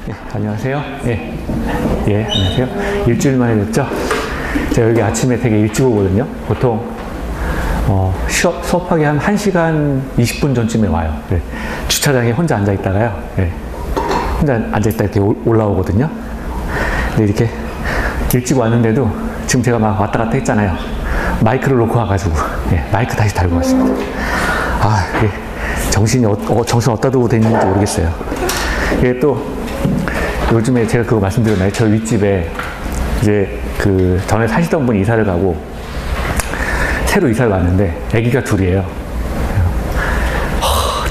네, 안녕하세요. 안녕하세요. 일주일 만에 뵙죠? 제가 여기 아침에 되게 일찍 오거든요. 보통 수업하기 한 1시간 20분 전쯤에 와요. 네, 주차장에 혼자 앉아 있다가요. 혼자 앉아 있다 이렇게 올라오거든요. 근데 이렇게 일찍 왔는데도 지금 제가 막 왔다 갔다 했잖아요. 마이크를 놓고 와가지고 마이크 다시 달고 왔습니다. 정신 어디다 두고 다니는지 모르겠어요. 이게 또 요즘에 제가 그거 말씀드렸나요? 저 윗집에 이제 그 전에 사시던 분이 이사를 가고 새로 이사를 왔는데 아기가 둘이에요.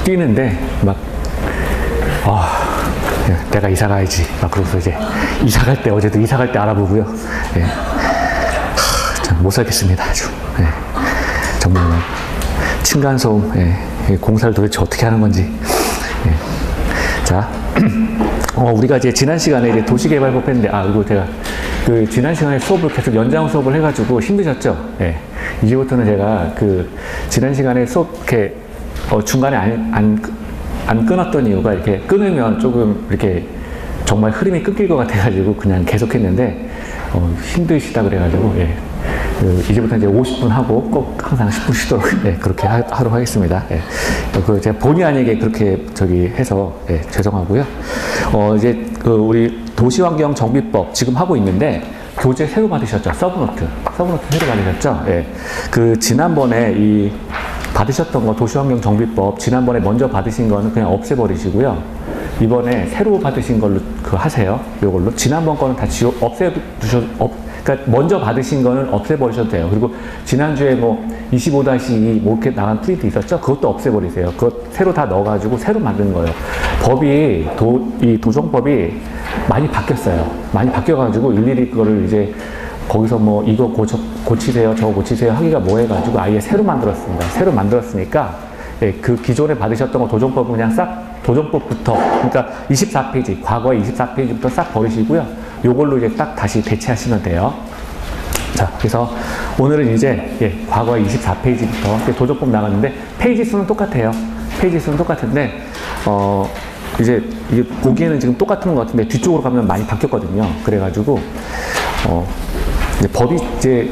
뛰는데 막 내가 이사 가야지 막 그러고서 이제 이사 갈 때 어제도 이사 갈 때 알아보고요. 참 못 살겠습니다 아주. 정말 층간소음 공사를 도대체 어떻게 하는 건지. 자. 우리가 이제 지난 시간에 이제 도시개발법 했는데, 그리고 제가 그 지난 시간에 수업을 계속 연장 수업을 해가지고 힘드셨죠? 이제부터는 제가 그 지난 시간에 수업 이렇게 중간에 안 끊었던 이유가 이렇게 끊으면 조금 이렇게 정말 흐름이 끊길 것 같아가지고 그냥 계속 했는데, 힘드시다 그래가지고, 이제부터 이제 50분 하고 꼭 항상 10분 쉬도록 그렇게 하도록 하겠습니다. 제가 본의 아니게 그렇게 해서 죄송하고요. 이제 우리 도시환경 정비법 지금 하고 있는데 교재 새로 받으셨죠? 서브노트 새로 받으셨죠? 그 지난번에 받으셨던 거 도시환경 정비법 지난번에 먼저 받으신 거는 그냥 없애버리시고요. 이번에 새로 받으신 걸로 하세요. 요걸로 지난번 거는 다 그러니까 먼저 받으신 거는 없애버리셔도 돼요. 그리고 지난주에 25-2 이렇게 나간 프린트 있었죠? 그것도 없애버리세요. 그거 새로 다 넣어가지고 새로 만든 거예요. 법이, 이 도정법이 많이 바뀌었어요. 많이 바뀌어가지고 일일이 그거를 이제 거기서 이거 고치세요, 저거 고치세요 하기가 뭐해가지고 아예 새로 만들었습니다. 새로 만들었으니까 그 기존에 받으셨던 거 도정법은 그냥 싹 도정법부터, 그러니까 24페이지, 과거의 24페이지부터 싹 버리시고요. 요걸로 이제 딱 다시 대체하시면 돼요. 자, 그래서 오늘은 이제 과거의 24페이지부터 도정법 나갔는데 페이지 수는 똑같아요. 페이지 수는 똑같은데 이제 이게 보기에는 지금 똑같은 것 같은데 뒤쪽으로 가면 많이 바뀌었거든요. 그래가지고 이제 법이 이제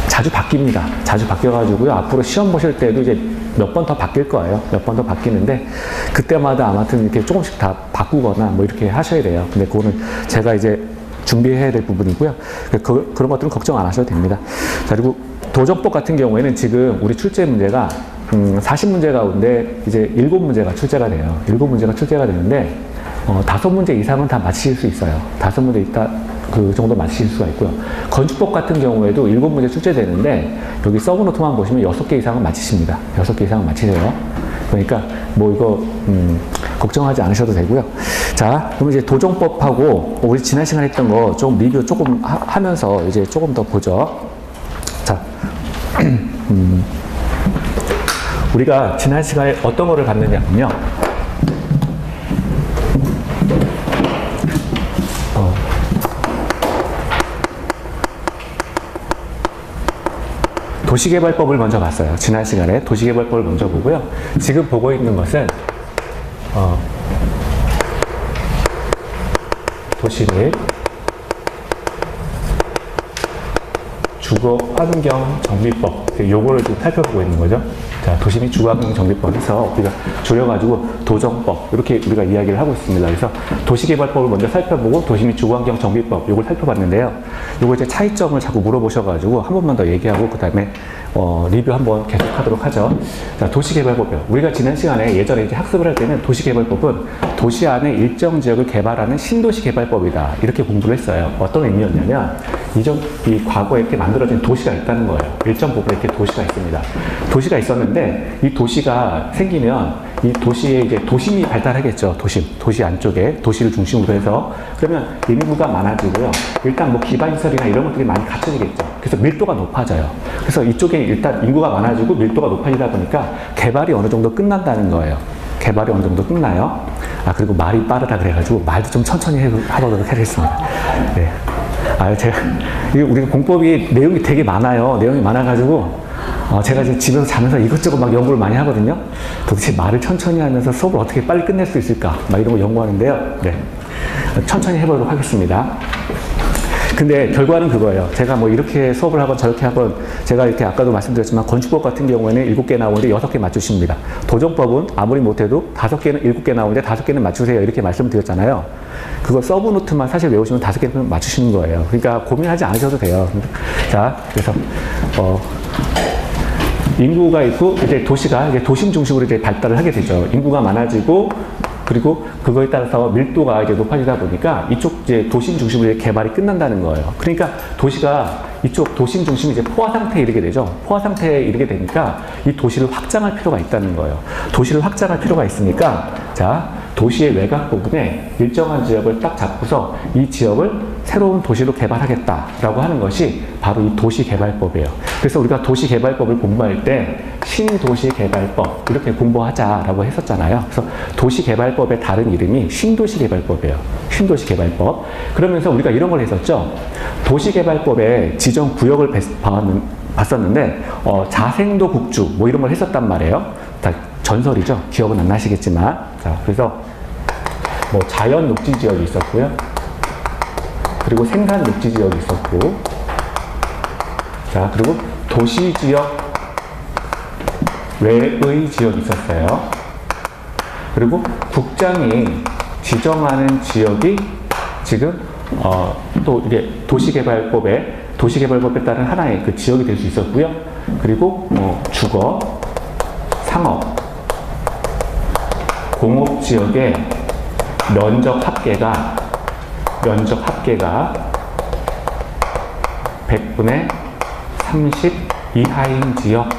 자주 바뀝니다. 자주 바뀌어가지고요. 앞으로 시험 보실 때도 이제 몇 번 더 바뀔 거예요. 몇 번 더 바뀌는데 그때마다 아무튼 이렇게 조금씩 다 바꾸거나 이렇게 하셔야 돼요. 근데 그거는 제가 이제 준비해야 될 부분이고요. 그런 것들은 걱정 안 하셔도 됩니다. 자, 그리고 도정법 같은 경우에는 지금 우리 출제 문제가 40문제 가운데 이제 7문제가 출제가 돼요. 7문제가 출제가 되는데 5문제 이상은 다 맞히실 수 있어요. 5문제 있다 그 정도 맞히실 수가 있고요. 건축법 같은 경우에도 7문제 출제되는데 여기 서브노트만 보시면 6개 이상은 맞히십니다. 6개 이상은 맞히세요. 그러니까 이거 걱정하지 않으셔도 되고요. 자, 그럼 이제 도정법하고 우리 지난 시간에 했던 거 좀 리뷰 조금 하면서 이제 조금 더 보죠. 자, 우리가 지난 시간에 어떤 거를 봤느냐면요. 도시개발법을 먼저 봤어요. 지난 시간에 도시개발법을 먼저 보고요. 지금 보고 있는 것은 도시 및 주거환경정비법, 요거를 지금 살펴보고 있는 거죠. 자, 도시 및 주거환경정비법 해서 우리가 줄여가지고 도정법 이렇게 우리가 이야기를 하고 있습니다. 그래서 도시개발법을 먼저 살펴보고 도시 및 주거환경정비법 요걸 살펴봤는데요. 요거 이제 차이점을 자꾸 물어보셔가지고 한 번만 더 얘기하고 그 다음에 리뷰 한번 계속하도록 하죠. 자, 도시개발법이요. 우리가 지난 시간에 예전에 이제 학습을 할 때는 도시개발법은 도시 안에 일정 지역을 개발하는 신도시개발법이다 이렇게 공부를 했어요. 어떤 의미였냐면 이 과거에 이렇게 만들어진 도시가 있다는 거예요. 일정 부분에 이렇게 도시가 있습니다. 도시가 있었는데 이 도시가 생기면 이 도시에 이제 도심이 발달하겠죠. 도시 안쪽에 도시를 중심으로 해서 그러면 인구가 많아지고요. 일단 기반시설이나 이런 것들이 많이 갖춰지겠죠. 그래서 밀도가 높아져요. 그래서 이쪽에 일단 인구가 많아지고 밀도가 높아지다 보니까 개발이 어느 정도 끝난다는 거예요. 개발이 어느 정도 끝나요. 그리고 말이 빠르다 그래가지고 말도 좀 천천히 해보도록 하겠습니다. 제가 우리 공법이 내용이 되게 많아요. 내용이 많아가지고 제가 이제 집에서 자면서 이것저것 막 연구를 많이 하거든요. 도대체 말을 천천히 하면서 수업을 어떻게 빨리 끝낼 수 있을까? 막 이런 거 연구하는데요. 네. 천천히 해보도록 하겠습니다. 근데 결과는 그거예요. 제가 뭐 이렇게 수업을 하건 저렇게 하건 제가 이렇게 아까도 말씀드렸지만 건축법 같은 경우에는 7개 나오는데 6개 맞추십니다. 도정법은 아무리 못해도 5개는 7개 나오는데 5개는 맞추세요. 이렇게 말씀을 드렸잖아요. 그거 서브노트만 사실 외우시면 5개는 맞추시는 거예요. 그러니까 고민하지 않으셔도 돼요. 자, 그래서 인구가 있고 이제 도시가 이제 도심 중심으로 이제 발달을 하게 되죠. 인구가 많아지고 그리고 그거에 따라서 밀도가 이제 높아지다 보니까 이쪽 이제 도심 중심으로 개발이 끝난다는 거예요. 그러니까 도시가 이쪽 도심 중심이 이제 포화 상태에 이르게 되죠. 포화 상태에 이르게 되니까 이 도시를 확장할 필요가 있다는 거예요. 도시를 확장할 필요가 있으니까 자, 도시의 외곽 부분에 일정한 지역을 딱 잡고서 이 지역을 새로운 도시로 개발하겠다라고 하는 것이 바로 이 도시개발법이에요. 그래서 우리가 도시개발법을 공부할 때 신도시개발법 이렇게 공부하자라고 했었잖아요. 그래서 도시개발법의 다른 이름이 신도시개발법이에요. 신도시개발법. 그러면서 우리가 이런 걸 했었죠. 도시개발법의 지정 구역을 봤었는데 자생도 국주 뭐 이런 걸 했었단 말이에요. 다 전설이죠. 기억은 안 나시겠지만. 자, 그래서 뭐 자연 녹지 지역이 있었고요. 그리고 생산 녹지 지역이 있었고, 자, 그리고 도시 지역 외의 지역이 있었어요. 그리고 국장이 지정하는 지역이 지금 또 이게 도시개발법에 따른 하나의 그 지역이 될 수 있었고요. 그리고 주거, 상업, 공업 지역의 면적 합계가 100분의 30 이하인 지역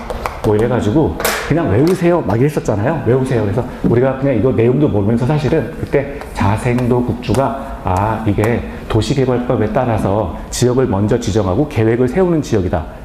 뭐 이래가지고 그냥 외우세요 막 이랬었잖아요. 외우세요. 그래서 우리가 그냥 이거 내용도 모르면서 사실은 그때 자생도 국주가 이게 도시개발법에 따라서 지역을 먼저 지정하고 계획을 세우는 지역이다.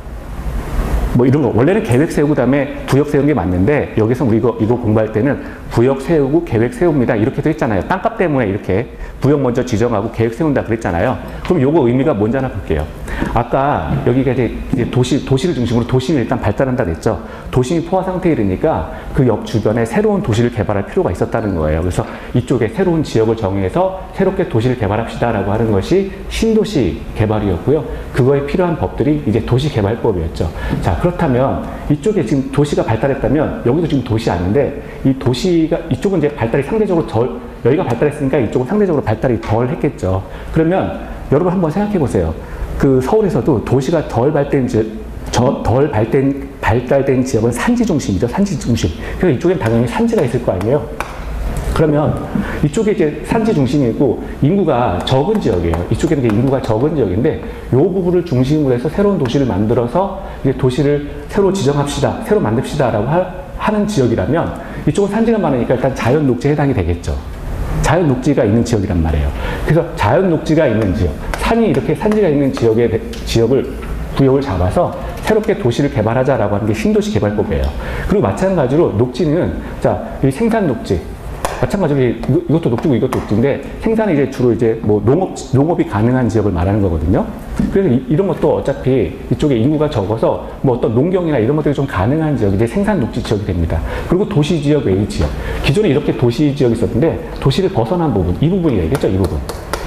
뭐 이런 거 원래는 계획 세우고 그다음에 구역 세우는 게 맞는데 여기서 우리 이거 공부할 때는 구역 세우고 계획 세웁니다 이렇게도 했잖아요. 땅값 때문에 이렇게 구역 먼저 지정하고 계획 세운다 그랬잖아요. 그럼 요거 의미가 뭔지 하나 볼게요. 아까 여기가 이제 도시를 중심으로 도심이 일단 발달한다 그랬죠. 도심이 포화 상태에 이르니까 그 옆 주변에 새로운 도시를 개발할 필요가 있었다는 거예요. 그래서 이쪽에 새로운 지역을 정해서 새롭게 도시를 개발합시다라고 하는 것이 신도시 개발이었고요. 그거에 필요한 법들이 이제 도시개발법이었죠. 자, 그렇다면 이쪽에 지금 도시가 발달했다면 여기도 지금 도시 아닌데 이 도시가 이쪽은 이제 발달이 상대적으로 여기가 발달했으니까 이쪽은 상대적으로 발달이 덜 했겠죠. 그러면 여러분 한번 생각해 보세요. 그 서울에서도 도시가 덜 발달된 지역은 산지 중심이죠. 산지 중심. 그래서 이쪽엔 당연히 산지가 있을 거 아니에요. 그러면 이쪽에 이제 산지 중심이고 인구가 적은 지역이에요. 이쪽에는 이제 인구가 적은 지역인데 이 부분을 중심으로 해서 새로운 도시를 만들어서 이제 도시를 새로 지정합시다, 새로 만듭시다라고 하는 지역이라면 이쪽은 산지가 많으니까 일단 자연 녹지에 해당이 되겠죠. 자연 녹지가 있는 지역이란 말이에요. 그래서 자연 녹지가 있는 지역, 산이 이렇게 산지가 있는 구역을 잡아서 새롭게 도시를 개발하자라고 하는 게 신도시 개발법이에요. 그리고 마찬가지로 녹지는 자, 이 생산 녹지. 마찬가지로 이것도 녹지고 이것도 녹지인데 생산이 이제 주로 이제 뭐 농업이 가능한 지역을 말하는 거거든요. 그래서 이런 것도 어차피 이쪽에 인구가 적어서 뭐 어떤 농경이나 이런 것들이 좀 가능한 지역이 이제 생산 녹지 지역이 됩니다. 그리고 도시 지역 외의 지역. 기존에 이렇게 도시 지역이 있었는데 도시를 벗어난 부분, 이 부분이 되겠죠, 이 부분.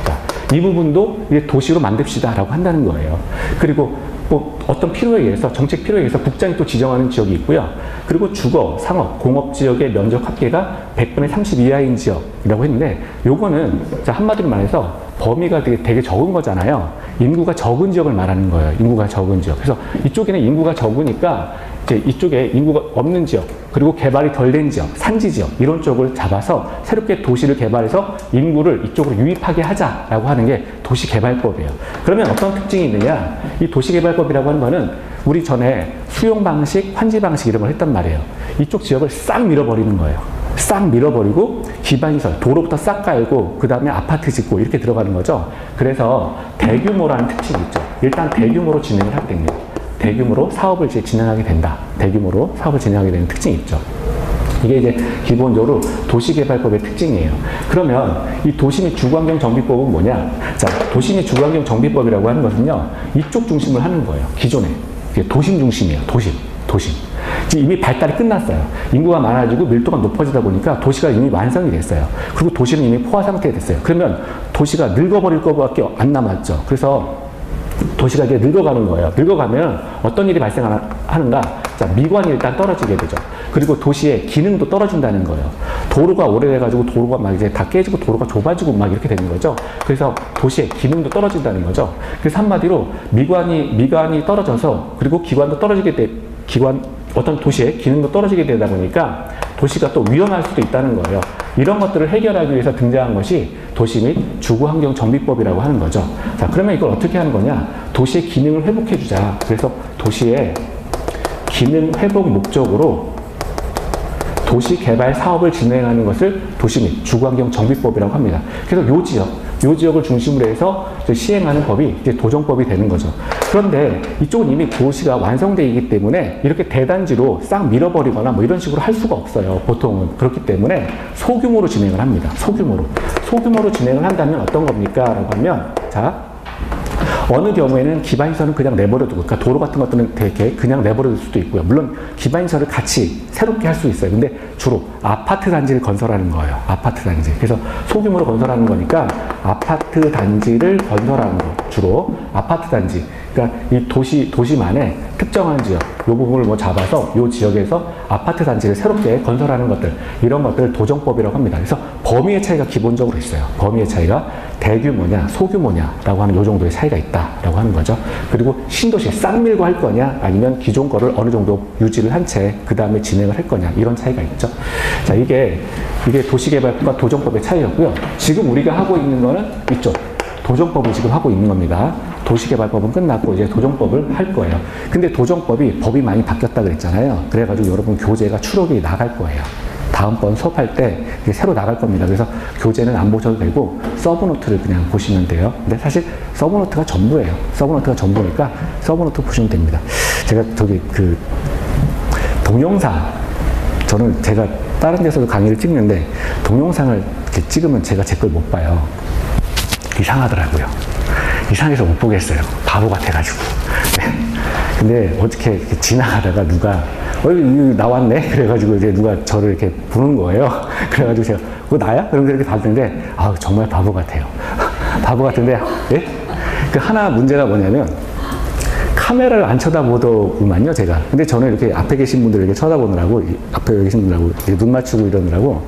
자, 이 부분도 이제 도시로 만듭시다라고 한다는 거예요. 그리고 뭐 어떤 필요에 의해서 정책 필요에 의해서 국장이 또 지정하는 지역이 있고요. 그리고 주거, 상업, 공업 지역의 면적 합계가 100분의 30 이하인 지역이라고 했는데 요거는 자 한마디로 말해서 범위가 되게 적은 거잖아요. 인구가 적은 지역을 말하는 거예요. 인구가 적은 지역. 그래서 이쪽에는 인구가 적으니까 이제 이쪽에 인구가 없는 지역 그리고 개발이 덜 된 지역, 산지 지역 이런 쪽을 잡아서 새롭게 도시를 개발해서 인구를 이쪽으로 유입하게 하자라고 하는 게 도시개발법이에요. 그러면 어떤 특징이 있느냐? 이 도시개발법이라고 하는 거는 우리 전에 수용 방식, 환지 방식 이런 걸 했단 말이에요. 이쪽 지역을 싹 밀어버리는 거예요. 싹 밀어버리고 기반시설, 도로부터 싹 깔고 그 다음에 아파트 짓고 이렇게 들어가는 거죠. 그래서 대규모라는 특징이 있죠. 일단 대규모로 진행을 하게 됩니다. 대규모로 사업을 이제 진행하게 된다. 대규모로 사업을 진행하게 되는 특징이 있죠. 이게 이제 기본적으로 도시개발법의 특징이에요. 그러면 이 도시및 주거환경 정비법은 뭐냐? 자, 도시및 주거환경 정비법이라고 하는 것은요, 이쪽 중심을 하는 거예요. 기존에. 이게 도심 중심이에요. 도심. 지금 이미 발달이 끝났어요. 인구가 많아지고 밀도가 높아지다 보니까 도시가 이미 완성이 됐어요. 그리고 도시는 이미 포화 상태에 됐어요. 그러면 도시가 늙어버릴 것밖에 안 남았죠. 그래서 도시가 이제 늙어가는 거예요. 늙어가면 어떤 일이 발생하는가? 자, 미관이 일단 떨어지게 되죠. 그리고 도시의 기능도 떨어진다는 거예요. 도로가 오래돼가지고 도로가 막 이제 다 깨지고 도로가 좁아지고 막 이렇게 되는 거죠. 그래서 도시의 기능도 떨어진다는 거죠. 그래서 한마디로 미관이 떨어져서 그리고 기관도 어떤 도시의 기능도 떨어지게 되다 보니까 도시가 또 위험할 수도 있다는 거예요. 이런 것들을 해결하기 위해서 등장한 것이 도시 및 주거환경 정비법이라고 하는 거죠. 자, 그러면 이걸 어떻게 하는 거냐? 도시의 기능을 회복해주자. 그래서 도시의 기능 회복 목적으로 도시 개발 사업을 진행하는 것을 도시 및 주거환경 정비법이라고 합니다. 그래서 요 지역을 중심으로 해서 시행하는 법이 이제 도정법이 되는 거죠. 그런데 이쪽은 이미 도시가 완성되어 있기 때문에 이렇게 대단지로 싹 밀어버리거나 뭐 이런 식으로 할 수가 없어요. 보통은. 그렇기 때문에 소규모로 진행을 합니다. 소규모로 진행을 한다면 어떤 겁니까? 라고 하면, 자, 어느 경우에는 기반시설은 그냥 내버려두고, 그러니까 도로 같은 것들은 되게 그냥 내버려둘 수도 있고요. 물론 기반시설을 같이 새롭게 할 수 있어요. 근데 주로 아파트 단지를 건설하는 거예요. 아파트 단지. 그래서 소규모로 건설하는 거니까 아파트 단지를 건설하는 거. 주로 아파트 단지. 그러니까 이 도시만의 특정한 지역, 요 부분을 뭐 잡아서 요 지역에서 아파트 단지를 새롭게 건설하는 것들, 이런 것들을 도정법이라고 합니다. 그래서 범위의 차이가 기본적으로 있어요. 범위의 차이가 대규모냐, 소규모냐라고 하는 요 정도의 차이가 있다라고 하는 거죠. 그리고 신도시 싹 밀고 할 거냐, 아니면 기존 거를 어느 정도 유지를 한 채 그 다음에 진행을 할 거냐, 이런 차이가 있죠. 자, 이게 도시개발법과 도정법의 차이였고요. 지금 우리가 하고 있는 거는 이쪽 도정법을 지금 하고 있는 겁니다. 도시개발법은 끝났고 이제 도정법을 할 거예요. 근데 법이 많이 바뀌었다 그랬잖아요. 그래가지고 여러분 교재가 추록이 나갈 거예요. 다음번 수업할 때 새로 나갈 겁니다. 그래서 교재는 안 보셔도 되고 서브노트를 그냥 보시면 돼요. 근데 사실 서브노트가 전부예요. 서브노트가 전부니까 서브노트 보시면 됩니다. 제가 저기 그 동영상, 저는 제가 다른 데서도 강의를 찍는데 동영상을 이렇게 찍으면 제가 제 걸 못 봐요. 이상하더라고요. 이상해서 못 보겠어요. 바보 같아가지고. 근데 어떻게 이렇게 지나가다가 누가 여기 나왔네? 그래가지고 이제 누가 저를 이렇게 보는 거예요. 그래가지고 제가 그거 나야? 그러면서 이렇게 봤는데 정말 바보 같아요. 바보 같은데 예? 그 하나 문제가 뭐냐면 카메라를 안 쳐다보더구만요, 제가. 근데 저는 이렇게 앞에 계신 분들 이렇게 쳐다보느라고, 앞에 계신 분들하고 눈 맞추고 이러느라고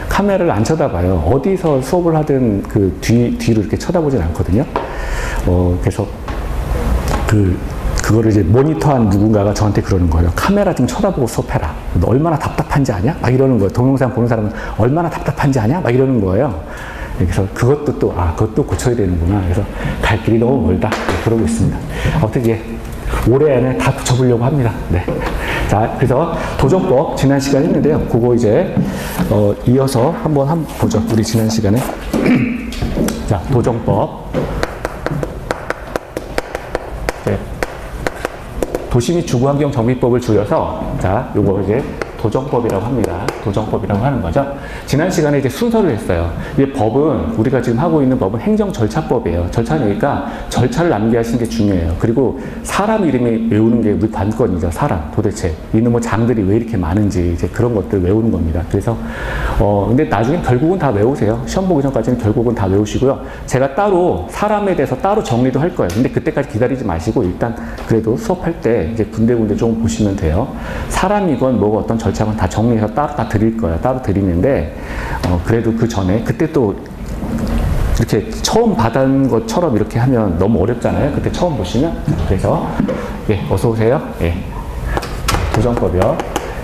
카메라를 안 쳐다봐요. 어디서 수업을 하든 그 뒤로 이렇게 쳐다보진 않거든요. 그래서 그거를 이제 모니터한 누군가가 저한테 그러는 거예요. 카메라 좀 쳐다보고 수업해라. 너 얼마나 답답한지 아냐? 막 이러는 거예요. 동영상 보는 사람은 얼마나 답답한지 아냐? 막 이러는 거예요. 그래서 그것도 고쳐야 되는구나. 그래서 갈 길이 너무 멀다. 그러고 있습니다. 아무튼 이제 올해 안에 다 고쳐보려고 합니다. 네. 자, 그래서 도정법 지난 시간에 했는데요. 그거 이제 이어서 한번 보죠. 우리 지난 시간에. 자, 도정법. 네. 도시 및 주거환경 정비법을 줄여서 자, 요거 이제 도정법이라고 합니다. 도정법이라고 하는 거죠. 지난 시간에 이제 순서를 했어요. 이 법은, 우리가 지금 하고 있는 법은 행정절차법이에요. 절차니까 절차를 암기하시는 게 중요해요. 그리고 사람 이름이 외우는 게 우리 관건이죠. 사람. 도대체 이놈의 장들이 왜 이렇게 많은지 이제 그런 것들 외우는 겁니다. 그래서 근데 나중에 결국은 다 외우세요. 시험 보기 전까지는 결국은 다 외우시고요. 제가 따로 사람에 대해서 따로 정리도 할 거예요. 근데 그때까지 기다리지 마시고 일단 그래도 수업할 때 이제 군데군데 좀 보시면 돼요. 사람이건 뭐가 어떤 절차건 다 정리해서 따로 다 드릴 거예요. 따로 드리는데 그래도 그 전에 그때 또 이렇게 처음 받은 것처럼 이렇게 하면 너무 어렵잖아요. 그때 처음 보시면. 그래서 예, 어서 오세요. 예. 도정법이요.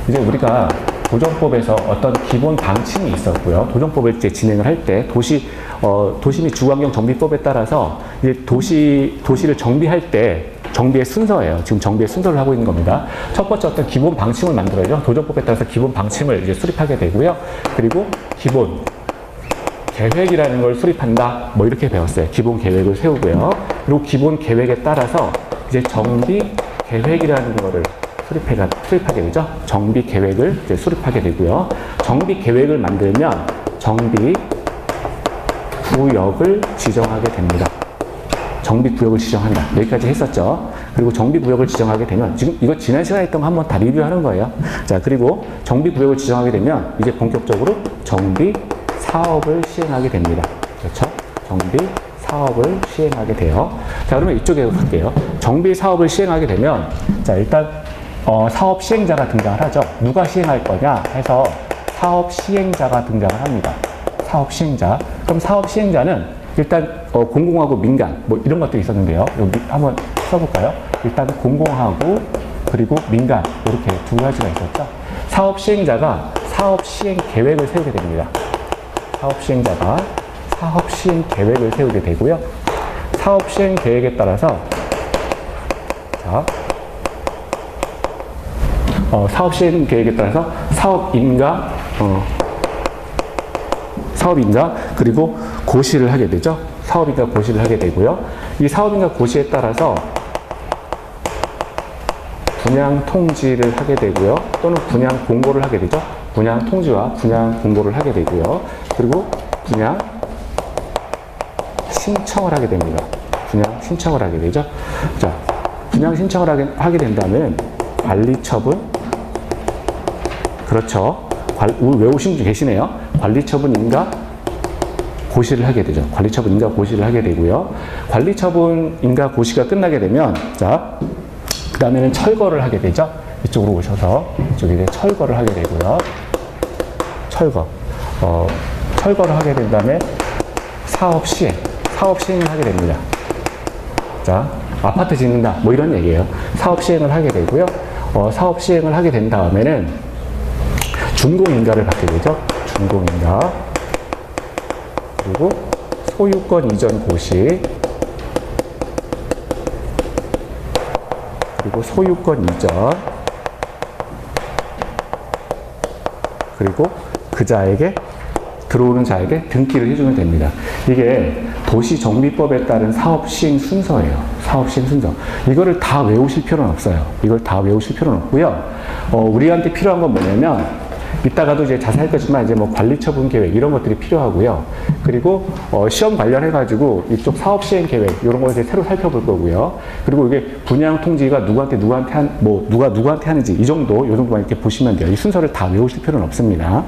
이제 우리가 도정법에서 어떤 기본 방침이 있었고요. 도정법을 이제 진행을 할 때 도시 및 주거환경 정비법에 따라서 이제 도시를 정비할 때 정비의 순서예요. 지금 정비의 순서를 하고 있는 겁니다. 첫 번째 어떤 기본 방침을 만들어야죠. 도정법에 따라서 기본 방침을 이제 수립하게 되고요. 그리고 기본 계획이라는 걸 수립한다. 뭐 이렇게 배웠어요. 기본 계획을 세우고요. 그리고 기본 계획에 따라서 이제 정비 계획이라는 거를 수립하게 되죠. 정비 계획을 이제 수립하게 되고요. 정비 계획을 만들면 정비 구역을 지정하게 됩니다. 정비 구역을 지정한다. 여기까지 했었죠. 그리고 정비구역을 지정하게 되면, 지금 이거 지난 시간에 했던 거 한번 다 리뷰하는 거예요. 자, 그리고 정비구역을 지정하게 되면 이제 본격적으로 정비사업을 시행하게 됩니다. 그렇죠? 정비사업을 시행하게 돼요. 자, 그러면 이쪽에 갈게요. 정비사업을 시행하게 되면, 자, 일단 사업 시행자가 등장을 하죠. 누가 시행할 거냐 해서 사업 시행자가 등장을 합니다. 사업 시행자. 그럼 사업 시행자는 일단 공공하고 민간 뭐 이런 것들이 있었는데요. 여기 한번 써볼까요? 일단 공공하고 그리고 민간 이렇게 두 가지가 있었죠. 사업 시행자가 사업 시행 계획을 세우게 됩니다. 사업 시행자가 사업 시행 계획을 세우게 되고요. 사업 시행 계획에 따라서 자, 사업 시행 계획에 따라서 사업인가 그리고 고시를 하게 되죠. 사업인가 고시를 하게 되고요. 이 사업인가 고시에 따라서 분양 통지를 하게 되고요. 또는 분양 공고를 하게 되죠. 분양 통지와 분양 공고를 하게 되고요. 그리고 분양 신청을 하게 됩니다. 분양 신청을 하게 되죠. 자, 분양 신청을 하게 된다면 관리처분, 그렇죠. 외우신 분 계시네요. 관리처분인가 고시를 하게 되죠. 관리처분인가 고시를 하게 되고요. 관리처분인가 고시가 끝나게 되면, 자, 그 다음에는 철거를 하게 되죠. 이쪽으로 오셔서 이쪽에 이제 철거를 하게 되고요. 철거를 하게 된 다음에 사업 시행을 하게 됩니다. 자, 아파트 짓는다 뭐 이런 얘기예요. 사업 시행을 하게 되고요. 사업 시행을 하게 된 다음에는 준공인가를 받게 되죠. 준공인가. 그리고 소유권 이전 고시. 그리고 소유권 이전. 그리고 그 자에게, 들어오는 자에게 등기를 해주면 됩니다. 이게 도시정비법에 따른 사업 시행 순서예요. 사업 시행 순서. 이거를 다 외우실 필요는 없어요. 이걸 다 외우실 필요는 없고요. 우리한테 필요한 건 뭐냐면, 이따가도 이제 자세할 거지만 이제 뭐 관리처분 계획 이런 것들이 필요하고요. 그리고 시험 관련해가지고 이쪽 사업 시행 계획 이런 거 이제 새로 살펴볼 거고요. 그리고 이게 분양 통지가 누구한테 누가 누구한테 하는지 이 정도만 이렇게 보시면 돼요. 이 순서를 다 외우실 필요는 없습니다.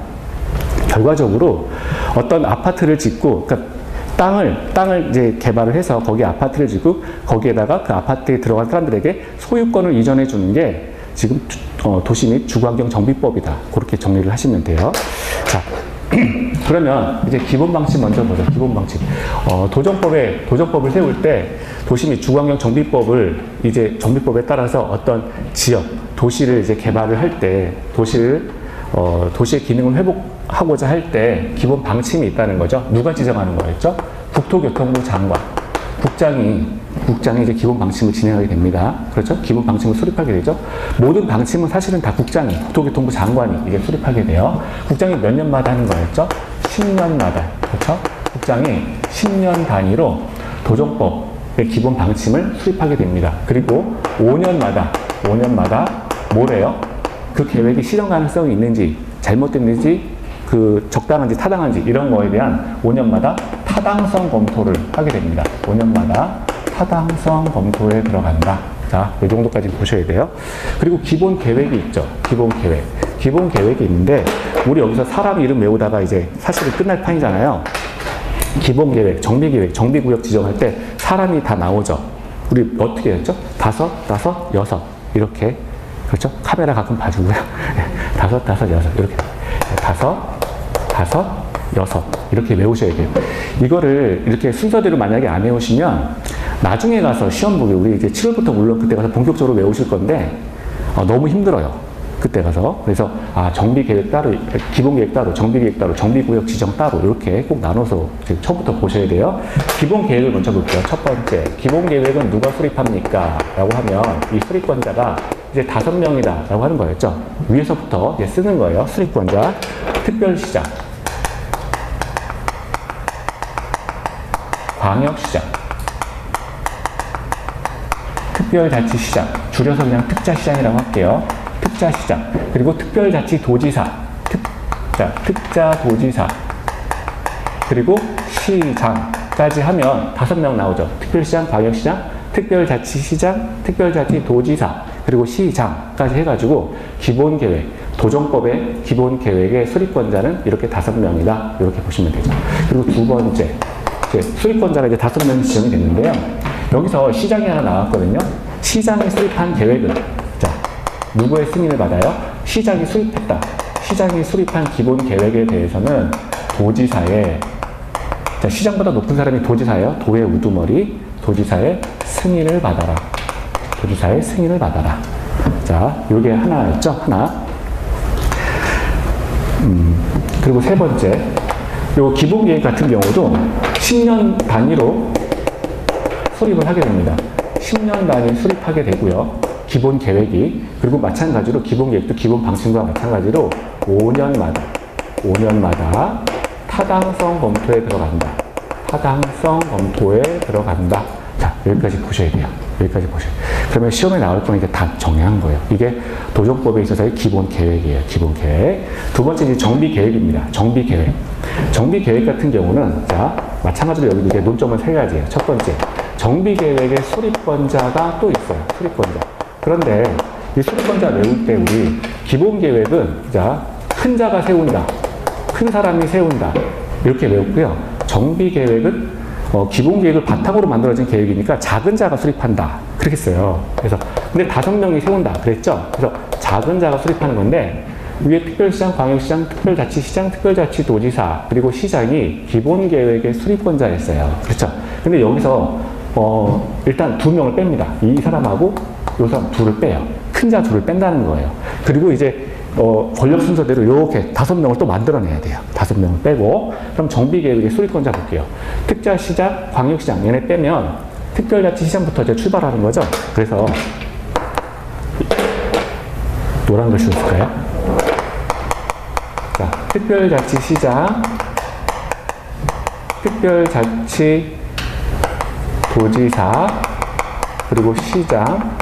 결과적으로 어떤 아파트를 짓고, 그러니까 땅을 이제 개발을 해서 거기에 아파트를 짓고 거기에다가 그 아파트에 들어간 사람들에게 소유권을 이전해 주는 게 지금 도시 및 주거환경 정비법이다. 그렇게 정리를 하시면 돼요. 자, 그러면 이제 기본 방식 먼저 보죠. 기본 방식. 도정법을 세울 때 도시 및 주거환경 정비법을 이제 정비법에 따라서 어떤 지역, 도시를 이제 개발을 할 때 도시의 기능을 회복하고자 할 때 기본 방침이 있다는 거죠. 누가 지정하는 거였죠? 국토교통부 장관. 국장이 이제 기본 방침을 진행하게 됩니다. 그렇죠? 기본 방침을 수립하게 되죠. 모든 방침은 사실은 다 국토교통부 장관이 이제 수립하게 돼요. 국장이 몇 년마다 하는 거였죠? 10년마다. 그렇죠? 국장이 10년 단위로 도정법의 기본 방침을 수립하게 됩니다. 그리고 5년마다 뭐래요? 그 계획이 실현 가능성이 있는지, 잘못됐는지, 적당한지, 타당한지, 이런 거에 대한 5년마다 타당성 검토를 하게 됩니다. 5년마다 타당성 검토에 들어간다. 자, 이 정도까지 보셔야 돼요. 그리고 기본 계획이 있죠. 기본 계획이 있는데, 우리 여기서 사람 이름 외우다가 이제 사실은 끝날 판이잖아요. 기본 계획, 정비계획, 정비구역 지정할 때 사람이 다 나오죠. 우리 어떻게 했죠? 5, 6 이렇게. 그렇죠? 카메라 가끔 봐주고요. 5, 6 이렇게. 5, 6 이렇게 외우셔야 돼요. 이거를 이렇게 순서대로 만약에 안 외우시면 나중에 가서 시험 보기, 우리 이제 7월부터 물론 그때 가서 본격적으로 외우실 건데 너무 힘들어요. 그때 가서. 그래서 정비계획 따로, 기본계획 따로, 정비계획 따로, 정비구역 지정 따로 이렇게 꼭 나눠서 처음부터 보셔야 돼요. 기본계획을 먼저 볼게요. 첫 번째, 기본계획은 누가 수립합니까? 라고 하면 이 수립권자가 이제 5명이다 라고 하는 거였죠. 위에서부터 이제 쓰는 거예요. 수립권자, 특별시장, 광역시장, 특별자치시장, 줄여서 그냥 특자시장이라고 할게요. 특자시장, 그리고 특별자치도지사, 특자도지사, 그리고 시장까지 하면 5명 나오죠. 특별시장, 광역시장, 특별자치시장, 특별자치도지사, 그리고 시장까지 해가지고 기본계획, 도정법의 기본계획의 수립권자는 이렇게 5명이다. 이렇게 보시면 되죠. 그리고 두 번째, 이제 수립권자가 이제 5명이 지정이 됐는데요. 여기서 시장이 하나 나왔거든요. 시장이 수립한 계획은, 자, 누구의 승인을 받아요? 시장이 수립했다. 시장이 수립한 기본계획에 대해서는 도지사의, 자, 시장보다 높은 사람이 도지사예요. 도의 우두머리, 도지사의 승인을 받아라. 도지사의 승인을 받아라. 자, 요게 하나였죠. 하나. 그리고 세 번째, 요 기본계획 같은 경우도 10년 단위로 수립을 하게 됩니다. 10년 단위 수립하게 되고요. 기본계획이. 그리고 마찬가지로 기본계획도 기본방침과 마찬가지로 5년마다 타당성 검토에 들어간다. 타당성 검토에 들어간다. 자, 여기까지 보셔야 돼요. 여기까지 보셔야 돼요. 그러면 시험에 나올 거는 이게 다 정리한 거예요. 이게 도정법에 있어서의 기본계획이에요. 기본계획. 두 번째 이제 정비계획입니다. 정비계획. 정비계획 같은 경우는, 자, 마찬가지로 여기도 이제 논점은 3가지예요. 첫 번째, 정비계획의 수립권자가 또 있어요. 수립권자. 그런데 이 수립권자 외울 때 우리 기본계획은, 자, 큰 자가 세운다. 큰 사람이 세운다. 이렇게 외웠고요. 정비계획은 기본계획을 바탕으로 만들어진 계획이니까 작은 자가 수립한다. 그렇게 써요. 그래서, 근데 5명이 세운다. 그랬죠? 그래서 작은 자가 수립하는 건데, 위에 특별시장, 광역시장, 특별자치시장, 특별자치도지사, 그리고 시장이 기본계획의 수립권자였어요. 그렇죠? 근데 여기서, 일단 2명을 뺍니다. 이 사람하고 이 사람 2를 빼요. 큰 자 2를 뺀다는 거예요. 그리고 이제, 권력 순서대로 이렇게 5명을 또 만들어내야 돼요. 5명을 빼고. 그럼 정비계획의 수립권자 볼게요. 특자시장, 광역시장, 얘네 빼면 특별자치시장부터 이제 출발하는 거죠. 그래서, 노란 글씨 쓸까요? 자, 특별자치시장, 특별자치도지사, 그리고 시장,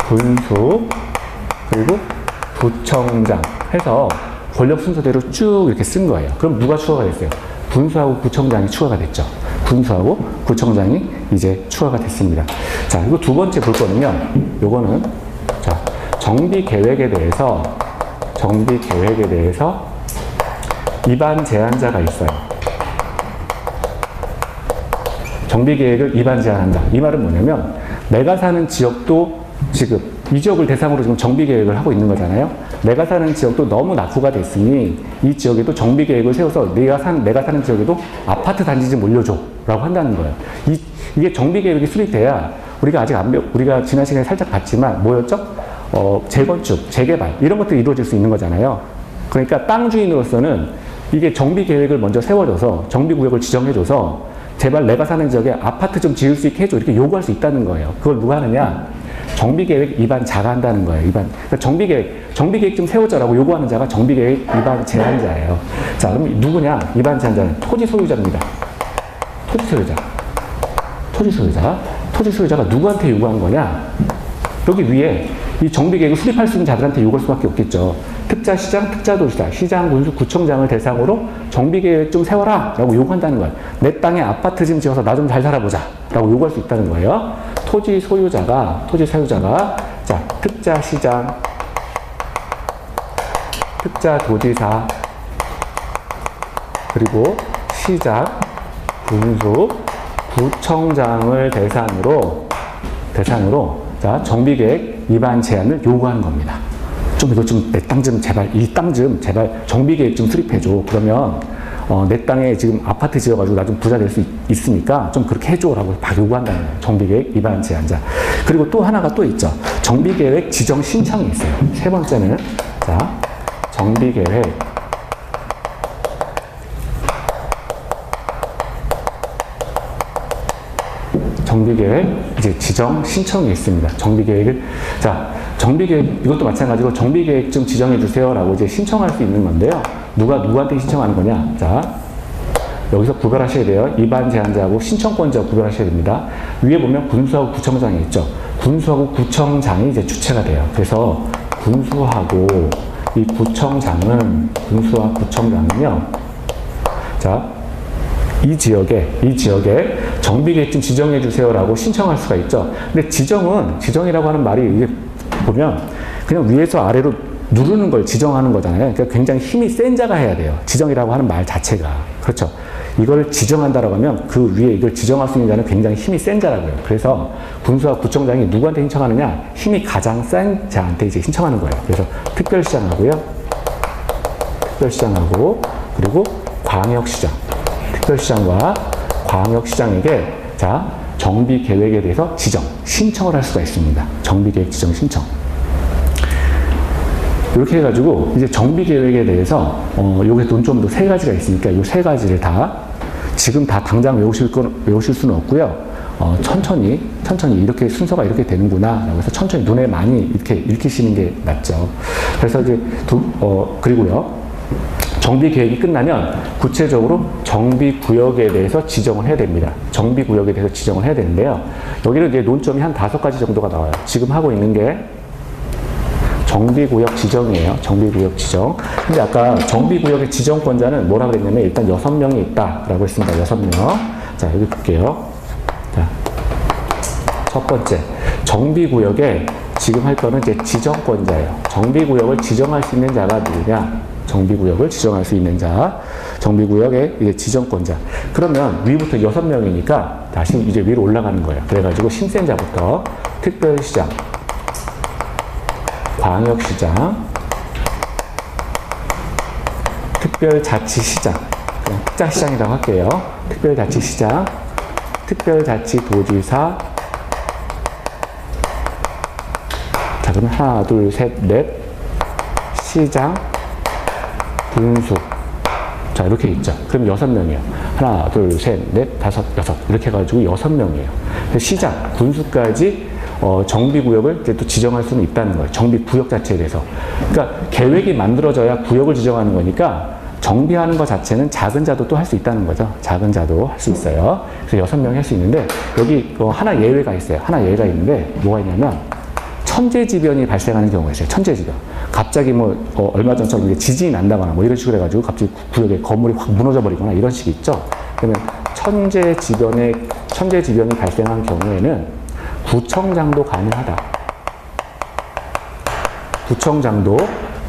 군수, 그리고 구청장 해서 권력 순서대로 쭉 이렇게 쓴 거예요. 그럼 누가 추가가 됐어요? 군수하고 구청장이 추가가 됐죠. 군수하고 구청장이 이제 추가가 됐습니다. 자, 그리고 두 번째 볼 거는요. 요거는, 자, 정비계획에 대해서 입안 제한자가 있어요. 정비계획을 입안 제한한다. 이 말은 뭐냐면, 내가 사는 지역도 지금 이 지역을 대상으로 지금 정비계획을 하고 있는 거잖아요. 내가 사는 지역도 너무 낙후가 됐으니 이 지역에도 정비계획을 세워서 내가 사는 지역에도 아파트 단지 좀 올려줘 라고 한다는 거예요. 이게 정비계획이 수립돼야 우리가 우리가 지난 시간에 살짝 봤지만 뭐였죠? 재건축, 재개발 이런 것들이 이루어질 수 있는 거잖아요. 그러니까 땅 주인으로서는 이게 정비계획을 먼저 세워줘서 정비구역을 지정해줘서 제발 내가 사는 지역에 아파트 좀 지을 수 있게 해줘 이렇게 요구할 수 있다는 거예요. 그걸 누가 하느냐? 정비계획 입안 자가 한다는 거예요. 그러니까 정비계획 좀 세워줘라고 요구하는 자가 정비계획 입안 제한자예요. 자, 그럼 누구냐? 입안 제한자는 토지 소유자입니다. 토지 소유자가 누구한테 요구한 거냐? 여기 위에 이 정비계획을 수립할 수 있는 자들한테 요구할 수밖에 없겠죠. 특자시장, 특자도지사, 시장, 군수, 구청장을 대상으로 정비계획 좀 세워라 라고 요구한다는 거예요. 내 땅에 아파트 좀 지어서 나 좀 잘 살아보자 라고 요구할 수 있다는 거예요. 토지 소유자가 자, 특자시장, 특자도지사, 그리고 시장, 군수, 구청장을 대상으로 자, 정비계획 위반 제한을 요구하는 겁니다. 이거 좀 내 땅 좀 제발 이 땅 좀 제발 정비계획 좀 수립해줘. 그러면 내 땅에 지금 아파트 지어가지고 나 좀 부자 될 수 있으니까 좀 그렇게 해줘라고 막 요구한다는 거예요. 정비계획 위반 제한자. 그리고 또 하나가 또 있죠. 정비계획 지정 신청이 있어요. 세 번째는 자, 정비계획 이제 지정 신청이 있습니다. 정비계획을 정비계획 이것도 마찬가지로 정비계획 좀 지정해 주세요라고 이제 신청할 수 있는 건데요. 누구한테 신청하는 거냐? 자, 여기서 구별하셔야 돼요. 입안 제한자하고 신청권자 구별하셔야 됩니다. 위에 보면 군수하고 구청장이 있죠. 군수하고 구청장이 이제 주체가 돼요. 그래서 군수하고 이 구청장은요. 자, 이 지역에 정비계획 좀 지정해 주세요라고 신청할 수가 있죠. 근데 지정이라고 하는 말이 이게 보면 그냥 위에서 아래로 누르는 걸 지정하는 거잖아요. 그러니까 굉장히 힘이 센 자가 해야 돼요. 지정이라고 하는 말 자체가. 그렇죠. 이걸 지정한다라고 하면 그 위에 이걸 지정할 수 있는 자는 굉장히 힘이 센 자라고요. 그래서 군수와 구청장이 누구한테 신청하느냐? 힘이 가장 센 자한테 이제 신청하는 거예요. 그래서 특별시장하고요. 특별시장하고 그리고 광역시장. 특별시장과 광역시장에게 자 정비 계획에 대해서 신청을 할 수가 있습니다. 정비 계획 지정 신청. 이렇게 해가지고 이제 정비 계획에 대해서 요게 논점도 3가지가 있으니까 이 3가지를 다 지금 다 당장 외우실 수는 없고요. 천천히 이렇게 순서가 이렇게 되는구나라고 해서 천천히 눈에 많이 이렇게 읽히시는 게 낫죠. 그래서 이제 그리고요. 정비 계획이 끝나면 구체적으로 정비 구역에 대해서 지정을 해야 됩니다. 정비 구역에 대해서 지정을 해야 되는데요. 여기는 이제 논점이 한 5가지 정도가 나와요. 지금 하고 있는 게 정비구역 지정이에요. 정비구역 지정. 근데 아까 정비구역의 지정권자는 뭐라 그랬냐면 일단 6명이 있다라고 했습니다. 6명. 자, 여기 볼게요. 자, 첫 번째. 정비구역에 지금 할 거는 이제 지정권자예요. 정비구역을 지정할 수 있는 자가 누구냐? 정비구역을 지정할 수 있는 자. 정비구역의 이제 지정권자. 그러면 위부터 6명이니까 다시 이제 위로 올라가는 거예요. 그래가지고 신센자부터 특별시장, 광역시장, 특별자치시장, 그냥 특자시장이라고 할게요. 특별자치시장, 특별자치도지사. 자, 그러면 하나, 둘, 셋, 넷, 시장, 군수. 자, 이렇게 있죠. 그럼 6명이에요. 하나, 둘, 셋, 넷, 다섯, 여섯. 이렇게 해가지고 6명이에요. 시장, 군수까지 정비구역을 이제 또 지정할 수는 있다는 거예요. 정비구역 자체에 대해서. 그러니까 계획이 만들어져야 구역을 지정하는 거니까 정비하는 것 자체는 작은 자도 또 할 수 있다는 거죠. 작은 자도 할 수 있어요. 그래서 6명이 할 수 있는데 여기 하나 예외가 있어요. 하나 예외가 있는데 뭐가 있냐면 천재지변이 발생하는 경우가 있어요. 천재지변. 갑자기 얼마 전처럼 지진이 난다거나 이런 식으로 해가지고 갑자기 구역에 건물이 확 무너져 버리거나 이런 식이 있죠. 그러면 천재지변이 발생한 경우에는 구청장도 가능하다. 구청장도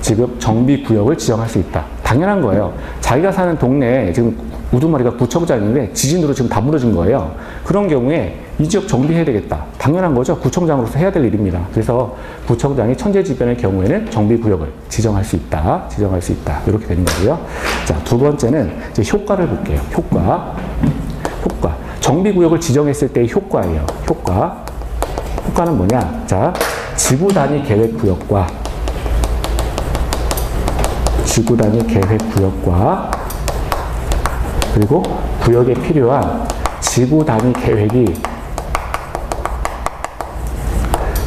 지금 정비구역을 지정할 수 있다. 당연한 거예요. 자기가 사는 동네에 지금 우두머리가 구청장인데 지진으로 지금 다 무너진 거예요. 그런 경우에 이 지역 정비해야 되겠다. 당연한 거죠. 구청장으로서 해야 될 일입니다. 그래서 구청장이 천재지변의 경우에는 정비구역을 지정할 수 있다. 지정할 수 있다. 이렇게 되는 거고요. 자, 두 번째는 이제 효과를 볼게요. 효과. 정비구역을 지정했을 때의 효과예요. 효과는 뭐냐? 자, 지구단위 계획구역과 그리고 구역에 필요한 지구단위 계획이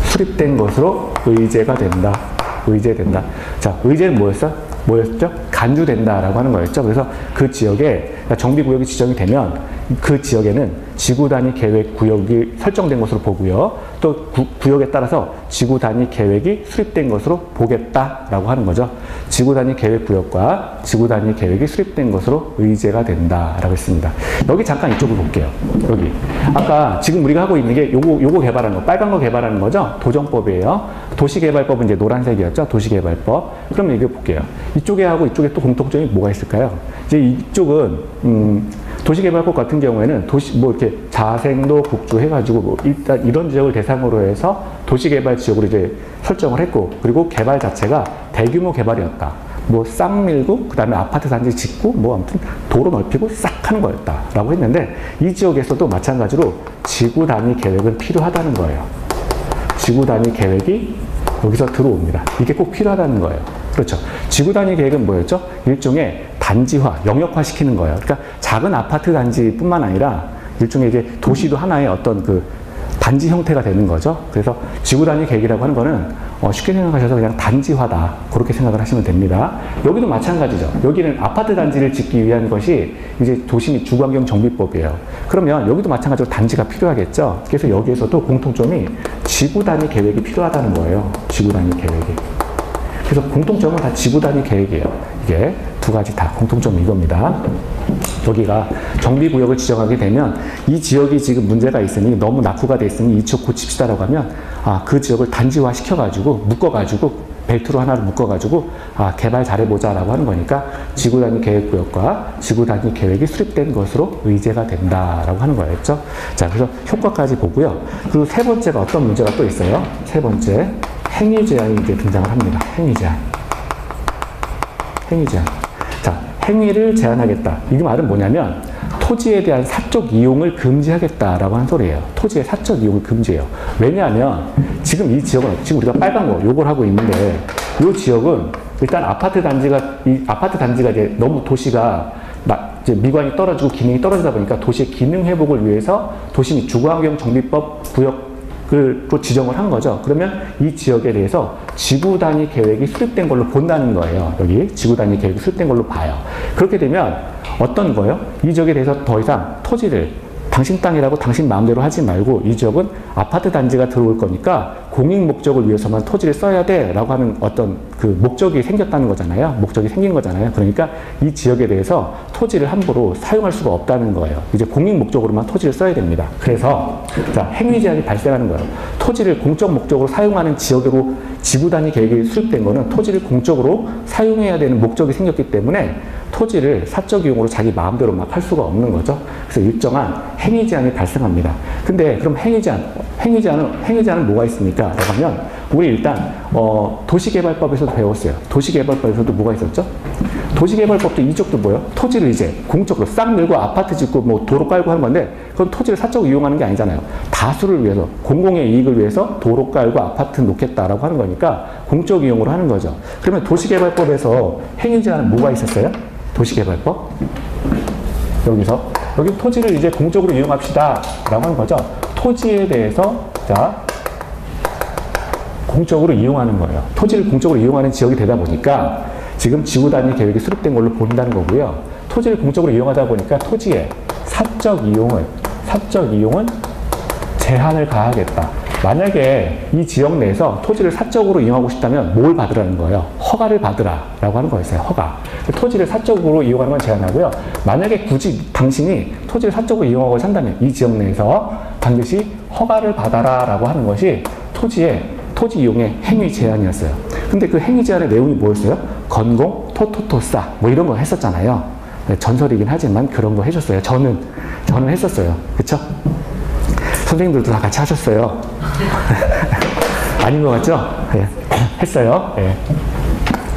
수립된 것으로 의제가 된다. 의제된다. 자, 의제는 뭐였죠? 간주된다라고 하는 거였죠. 그래서 그 지역에 정비구역이 지정이 되면 그 지역에는 지구단위 계획 구역이 설정된 것으로 보고요. 또 구역에 따라서 지구단위 계획이 수립된 것으로 보겠다라고 하는 거죠. 지구단위 계획 구역과 지구단위 계획이 수립된 것으로 의제가 된다라고 했습니다. 여기 잠깐 이쪽을 볼게요. 여기 아까 지금 우리가 하고 있는 게 요거 개발하는 거, 빨간 거 개발하는 거죠. 도정법이에요. 도시개발법은 이제 노란색이었죠. 도시개발법. 그러면 이거 볼게요. 이쪽에 하고 이쪽에 또 공통점이 뭐가 있을까요? 이제 이쪽은 도시개발법 같은 경우에는 이렇게 자생도 국주 해가지고 일단 이런 지역을 대상으로 해서 도시개발 지역으로 이제 설정을 했고, 그리고 개발 자체가 대규모 개발이었다. 싹 밀고 그 다음에 아파트 단지 짓고 아무튼 도로 넓히고 싹 하는 거였다라고 했는데, 이 지역에서도 마찬가지로 지구 단위 계획은 필요하다는 거예요. 지구 단위 계획이 여기서 들어옵니다. 이게 꼭 필요하다는 거예요. 그렇죠. 지구 단위 계획은 뭐였죠? 일종의 단지화, 영역화 시키는 거예요. 그러니까 작은 아파트 단지뿐만 아니라 일종의 이제 도시도 하나의 어떤 그 단지 형태가 되는 거죠. 그래서 지구 단위 계획이라고 하는 거는 쉽게 생각하셔서 그냥 단지화다. 그렇게 생각을 하시면 됩니다. 여기도 마찬가지죠. 여기는 아파트 단지를 짓기 위한 것이 이제 도시 및 주거환경 정비법이에요. 그러면 여기도 마찬가지로 단지가 필요하겠죠. 그래서 여기에서도 공통점이 지구 단위 계획이 필요하다는 거예요. 지구 단위 계획이. 그래서 공통점은 다 지구 단위 계획이에요. 이게 두 가지 다 공통점이 이겁니다. 여기가 정비구역을 지정하게 되면 이 지역이 지금 문제가 있으니 너무 낙후가 돼 있으니 이 지역 고칩시다라고 하면 그 지역을 단지화 시켜가지고 묶어가지고 벨트로 하나를 묶어가지고 개발 잘해보자라고 하는 거니까 지구단위 계획구역과 지구단위 계획이 수립된 것으로 의제가 된다라고 하는 거였죠. 자, 그래서 효과까지 보고요. 그리고 세 번째가 어떤 문제가 또 있어요. 세 번째, 행위 제한이 이제 등장을 합니다. 행위 제한. 행위 제한. 자, 행위를 제한하겠다. 이 말은 뭐냐면 토지에 대한 사적 이용을 금지하겠다라고 하는 소리예요. 토지의 사적 이용을 금지해요. 왜냐하면 지금 이 지역은 지금 우리가 빨간 거 요걸 하고 있는데 이 지역은 일단 아파트 단지가 이제 너무 도시가 이제 미관이 떨어지고 기능이 떨어지다 보니까 도시의 기능 회복을 위해서 도시 주거환경 정비법 구역으로 지정을 한 거죠. 그러면 이 지역에 대해서 지구 단위 계획이 수립된 걸로 본다는 거예요. 여기 지구 단위 계획이 수립된 걸로 봐요. 그렇게 되면 어떤 거예요? 이 지역에 대해서 더 이상 토지를 당신 땅이라고 당신 마음대로 하지 말고 이 지역은 아파트 단지가 들어올 거니까 공익 목적을 위해서만 토지를 써야 돼 라고 하는 어떤 그 목적이 생겼다는 거잖아요. 목적이 생긴 거잖아요. 그러니까 이 지역에 대해서 토지를 함부로 사용할 수가 없다는 거예요. 이제 공익 목적으로만 토지를 써야 됩니다. 그래서 자, 행위 제한이 발생하는 거예요. 토지를 공적 목적으로 사용하는 지역으로 지구 단위 계획이 수립된 거는 토지를 공적으로 사용해야 되는 목적이 생겼기 때문에 토지를 사적 이용으로 자기 마음대로 막 할 수가 없는 거죠. 그래서 일정한 행위 제한이 발생합니다. 근데 그럼 행위 제한은 뭐가 있습니까? 라고 하면 우리 일단 도시개발법에서도 배웠어요. 도시개발법에서도 뭐가 있었죠? 도시개발법도 이쪽도 뭐예요? 토지를 이제 공적으로 싹 밀고 아파트 짓고 뭐 도로 깔고 하는 건데 그건 토지를 사적으로 이용하는 게 아니잖아요. 다수를 위해서 공공의 이익을 위해서 도로 깔고 아파트 놓겠다라고 하는 거니까 공적 이용으로 하는 거죠. 그러면 도시개발법에서 행위 제한은 뭐가 있었어요? 도시개발법 여기 토지를 이제 공적으로 이용합시다 라고 하는 거죠. 토지에 대해서 자 공적으로 이용하는 거예요. 토지를 공적으로 이용하는 지역이 되다 보니까 지금 지구 단위 계획이 수립된 걸로 본다는 거고요. 토지를 공적으로 이용하다 보니까 토지의 사적 이용은 제한을 가하겠다. 만약에 이 지역 내에서 토지를 사적으로 이용하고 싶다면 뭘 받으라는 거예요? 허가를 받으라라고 하는 거였어요. 허가. 토지를 사적으로 이용하는 건 제한하고요. 만약에 굳이 당신이 토지를 사적으로 이용하고자 한다면 이 지역 내에서 반드시 허가를 받아라라고 하는 것이 토지 이용의 행위 제한이었어요. 근데 그 행위 제한의 내용이 뭐였어요? 건공, 토토토싸 뭐 이런 거 했었잖아요. 전설이긴 하지만 그런 거 해줬어요. 저는 했었어요. 그쵸? 선생님들도 다 같이 하셨어요. 아닌 것 같죠? 네. 했어요. 네.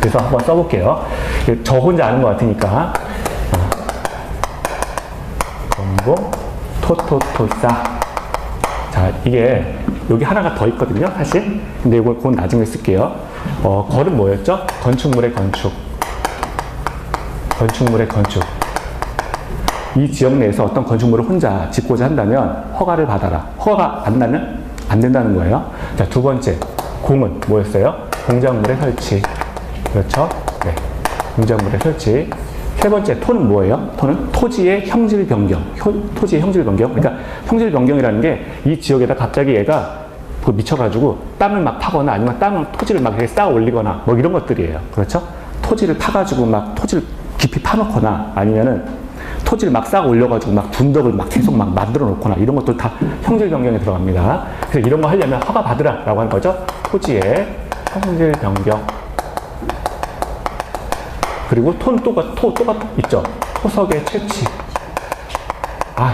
그래서 한번 써볼게요. 저 혼자 아는 것 같으니까. 건공, 토토토싸. 자, 이게 여기 하나가 더 있거든요, 사실. 근데 그건 나중에 쓸게요. 걸은 뭐였죠? 건축물의 건축. 건축물의 건축. 이 지역 내에서 어떤 건축물을 혼자 짓고자 한다면 허가를 받아라. 허가가 안 나면 안 된다는 거예요. 자, 두 번째, 공은 뭐였어요? 공작물의 설치. 그렇죠? 네. 공작물의 설치. 세 번째, 토는 뭐예요? 토는 토지의 형질 변경. 토지의 형질 변경. 그러니까 형질 변경이라는 게 이 지역에다 갑자기 얘가 미쳐가지고 땅을 막 파거나 아니면 토지를 막 쌓아 올리거나 뭐 이런 것들이에요. 그렇죠? 토지를 파가지고 막 토지를 깊이 파놓거나 아니면은 토지를 막 쌓아 올려가지고 막 분덕을 막 계속 막 만들어 놓거나 이런 것도 다 형질 변경에 들어갑니다. 그래서 이런 거 하려면 허가 받으라라고 하는 거죠. 토지의 형질 변경. 그리고 토는 또가 있죠. 토석의 채취.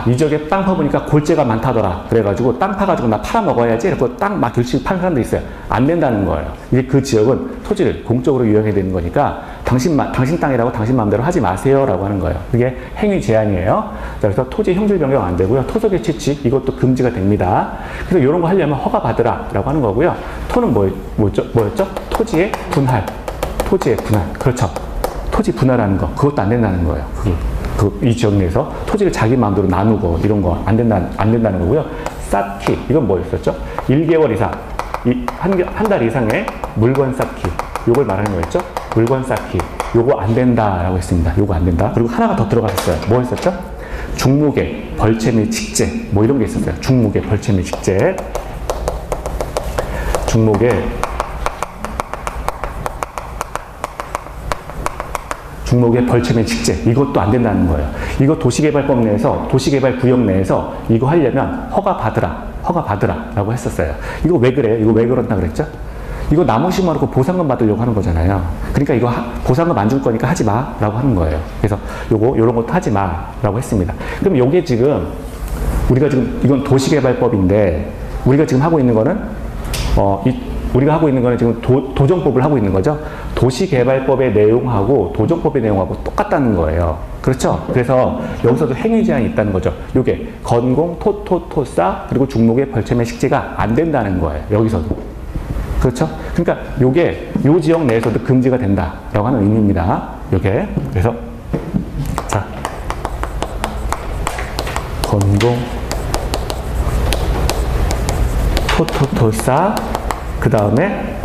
이 지역에 땅 파보니까 골재가 많다더라. 그래가지고 땅 파가지고 나 팔아먹어야지. 이렇게 땅 막 열심히 파는 사람도 있어요. 안 된다는 거예요. 이제 그 지역은 토지를 공적으로 이용해야 되는 거니까 당신 땅이라고 당신 마음대로 하지 마세요. 라고 하는 거예요. 그게 행위 제한이에요. 그래서 토지 형질 변경 안 되고요. 토석의 채취, 이것도 금지가 됩니다. 그래서 이런 거 하려면 허가 받으라. 라고 하는 거고요. 토는 뭐였죠? 토지의 분할. 토지의 분할. 그렇죠. 토지 분할하는 거. 그것도 안 된다는 거예요. 이 지역 내에서 토지를 자기 마음대로 나누고 이런 거 안 된다는 거고요. 쌓기. 이건 뭐였었죠? 1개월 이상. 한 달 이상의 물건 쌓기. 요걸 말하는 거였죠? 물건 쌓기. 요거 안 된다라고 했습니다. 요거 안 된다. 그리고 하나가 더 들어갔었어요. 뭐 했었죠? 중무게, 벌채 및 직제. 뭐 이런 게 있었어요. 중무게, 벌채 및 직제. 중목의 벌채 및 식재, 이것도 안 된다는 거예요. 이거 도시개발법 내에서, 도시개발구역 내에서 이거 하려면 허가 받으라 라고 했었어요. 이거 왜 그래요? 이거 왜 그런다 그랬죠? 이거 나무 심어놓고 보상금 받으려고 하는 거잖아요. 그러니까 이거 보상금 안 줄 거니까 하지 마 라고 하는 거예요. 그래서 요런 것도 하지 마 라고 했습니다. 그럼 요게 지금 우리가 지금 이건 도시개발법인데 우리가 지금 하고 있는 거는 우리가 하고 있는 거는 지금 도정법을 하고 있는 거죠. 도시개발법의 내용하고 도정법의 내용하고 똑같다는 거예요. 그렇죠? 그래서 여기서도 행위 제한이 있다는 거죠. 요게 건공, 토싸, 그리고 중목의 벌채 및 식재가 안 된다는 거예요. 여기서도. 그렇죠? 그러니까 요게 요 지역 내에서도 금지가 된다라고 하는 의미입니다. 요게. 그래서 자, 건공, 토싸, 그 다음에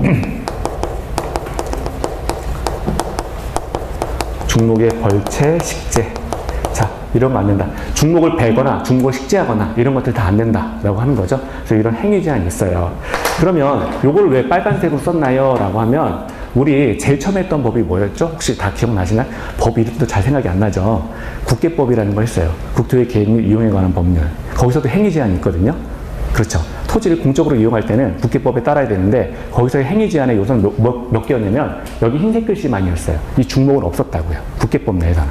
중목의 벌채, 식재. 자, 이러면 안 된다. 중목을 베거나 중목을 식재하거나 이런 것들 다 안 된다라고 하는 거죠. 그래서 이런 행위 제한이 있어요. 그러면 요걸 왜 빨간색으로 썼나요? 라고 하면 우리 제일 처음 했던 법이 뭐였죠? 혹시 다 기억나시나요? 법 이름도 잘 생각이 안 나죠? 국계법이라는 걸 했어요. 국토의 계획 및 이용에 관한 법률. 거기서도 행위 제한이 있거든요. 그렇죠. 토지를 공적으로 이용할 때는 국계법에 따라야 되는데 거기서의 행위 제한의 요소는 몇 개였냐면 여기 흰색 글씨만이었어요. 이 중목은 없었다고요. 국계법 내에서는.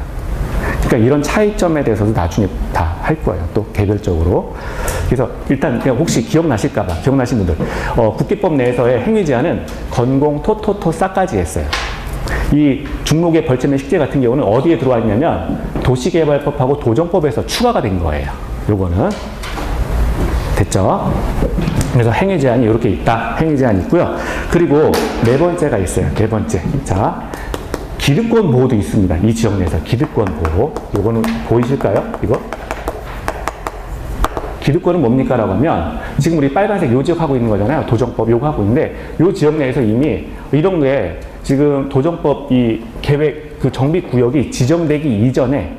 그러니까 이런 차이점에 대해서도 나중에 다 할 거예요. 또 개별적으로. 그래서 일단 그냥 혹시 기억나실까봐 기억나신 분들 국계법 내에서의 행위 제한은 건공, 토싸까지 했어요. 이 중목의 벌채 및 식재 같은 경우는 어디에 들어와 있냐면 도시개발법하고 도정법에서 추가가 된 거예요. 요거는. 됐죠? 그래서 행위 제한이 이렇게 있다. 행위 제한이 있고요. 그리고 네 번째가 있어요. 네 번째. 자, 기득권 보호도 있습니다. 이 지역 내에서 기득권 보호. 요거는 보이실까요? 이거? 기득권은 뭡니까? 라고 하면 지금 우리 빨간색 요 지역 하고 있는 거잖아요. 도정법 요거 하고 있는데 요 지역 내에서 이미 이런 게 지금 도정법 이 계획 그 정비구역이 지정되기 이전에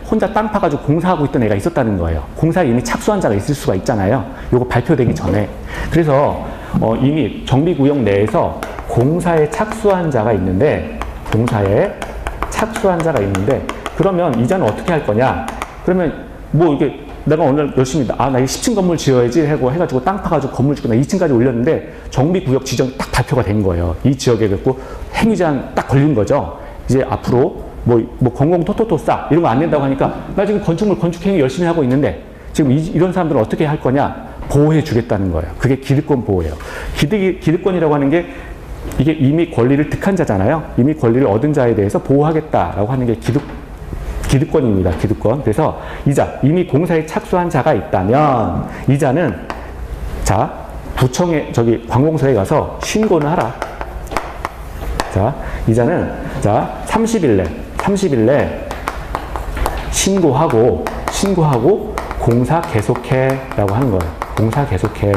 혼자 땅 파가지고 공사하고 있던 애가 있었다는 거예요. 공사에 이미 착수한 자가 있을 수가 있잖아요. 요거 발표되기 전에. 그래서 이미 정비구역 내에서 공사에 착수한 자가 있는데 그러면 이자는 어떻게 할 거냐? 그러면 뭐 이게 내가 오늘 열심히 나 10층 건물 지어야지 하고 해가지고 땅 파가지고 건물 짓고 나 2층까지 올렸는데 정비구역 지정이 딱 발표가 된 거예요. 이 지역에 갖고 행위제한 딱 걸린 거죠. 이제 앞으로 건공 토싸 이런 거 안 된다고 하니까 나 지금 건축물 건축행위 열심히 하고 있는데 지금 이런 사람들은 어떻게 할 거냐? 보호해 주겠다는 거예요. 그게 기득권 보호예요. 기득권이라고 하는 게 이게 이미 권리를 득한 자잖아요. 이미 권리를 얻은 자에 대해서 보호하겠다라고 하는 게 기득권입니다. 기득권. 그래서 이미 공사에 착수한 자가 있다면 이자는 자, 부청에 관공서에 가서 신고를 하라. 자, 이자는 30일 내 신고하고 공사 계속해라고 하는 거예요. 공사 계속해.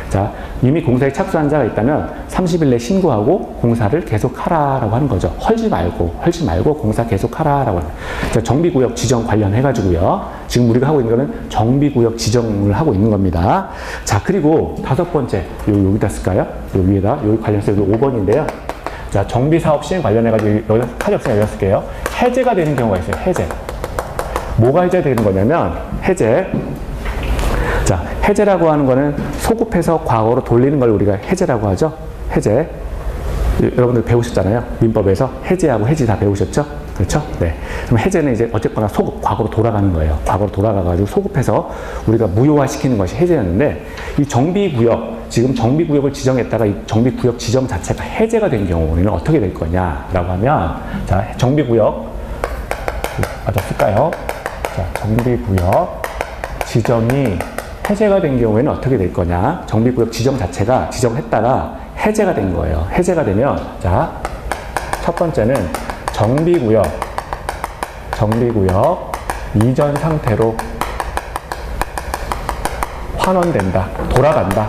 자, 이미 공사에 착수한 자가 있다면 30일 내 신고하고 공사를 계속하라라고 하는 거죠. 헐지 말고 공사 계속하라라고 하는 거예요. 자, 정비구역 지정 관련해가지고요. 지금 우리가 하고 있는 거는 정비구역 지정을 하고 있는 겁니다. 자, 그리고 다섯 번째, 여기다 쓸까요? 여기 위에다, 여기 관련해서 여기 5번인데요. 자, 정비사업 시행 관련해가지고 여기다 카드 없으면 여기다 쓸게요. 해제가 되는 경우가 있어요. 해제. 뭐가 해제되는 거냐면, 자, 해제라고 하는 거는 소급해서 과거로 돌리는 걸 우리가 해제라고 하죠. 해제. 여러분들 배우셨잖아요. 민법에서 해제하고 해지 다 배우셨죠? 그렇죠? 네. 그럼 해제는 이제 어쨌거나 소급, 과거로 돌아가는 거예요. 과거로 돌아가가지고 소급해서 우리가 무효화시키는 것이 해제였는데 이 정비구역, 지금 정비구역을 지정했다가 이 정비구역 지정 자체가 해제가 된 경우는 어떻게 될 거냐라고 하면 자, 정비구역 쓸까요? 자, 정비구역 지정이 해제가 된 경우에는 어떻게 될 거냐? 정비구역 지정 자체가 지정했다가 해제가 된 거예요. 해제가 되면 자, 첫 번째는 정비구역 이전 상태로 환원된다. 돌아간다.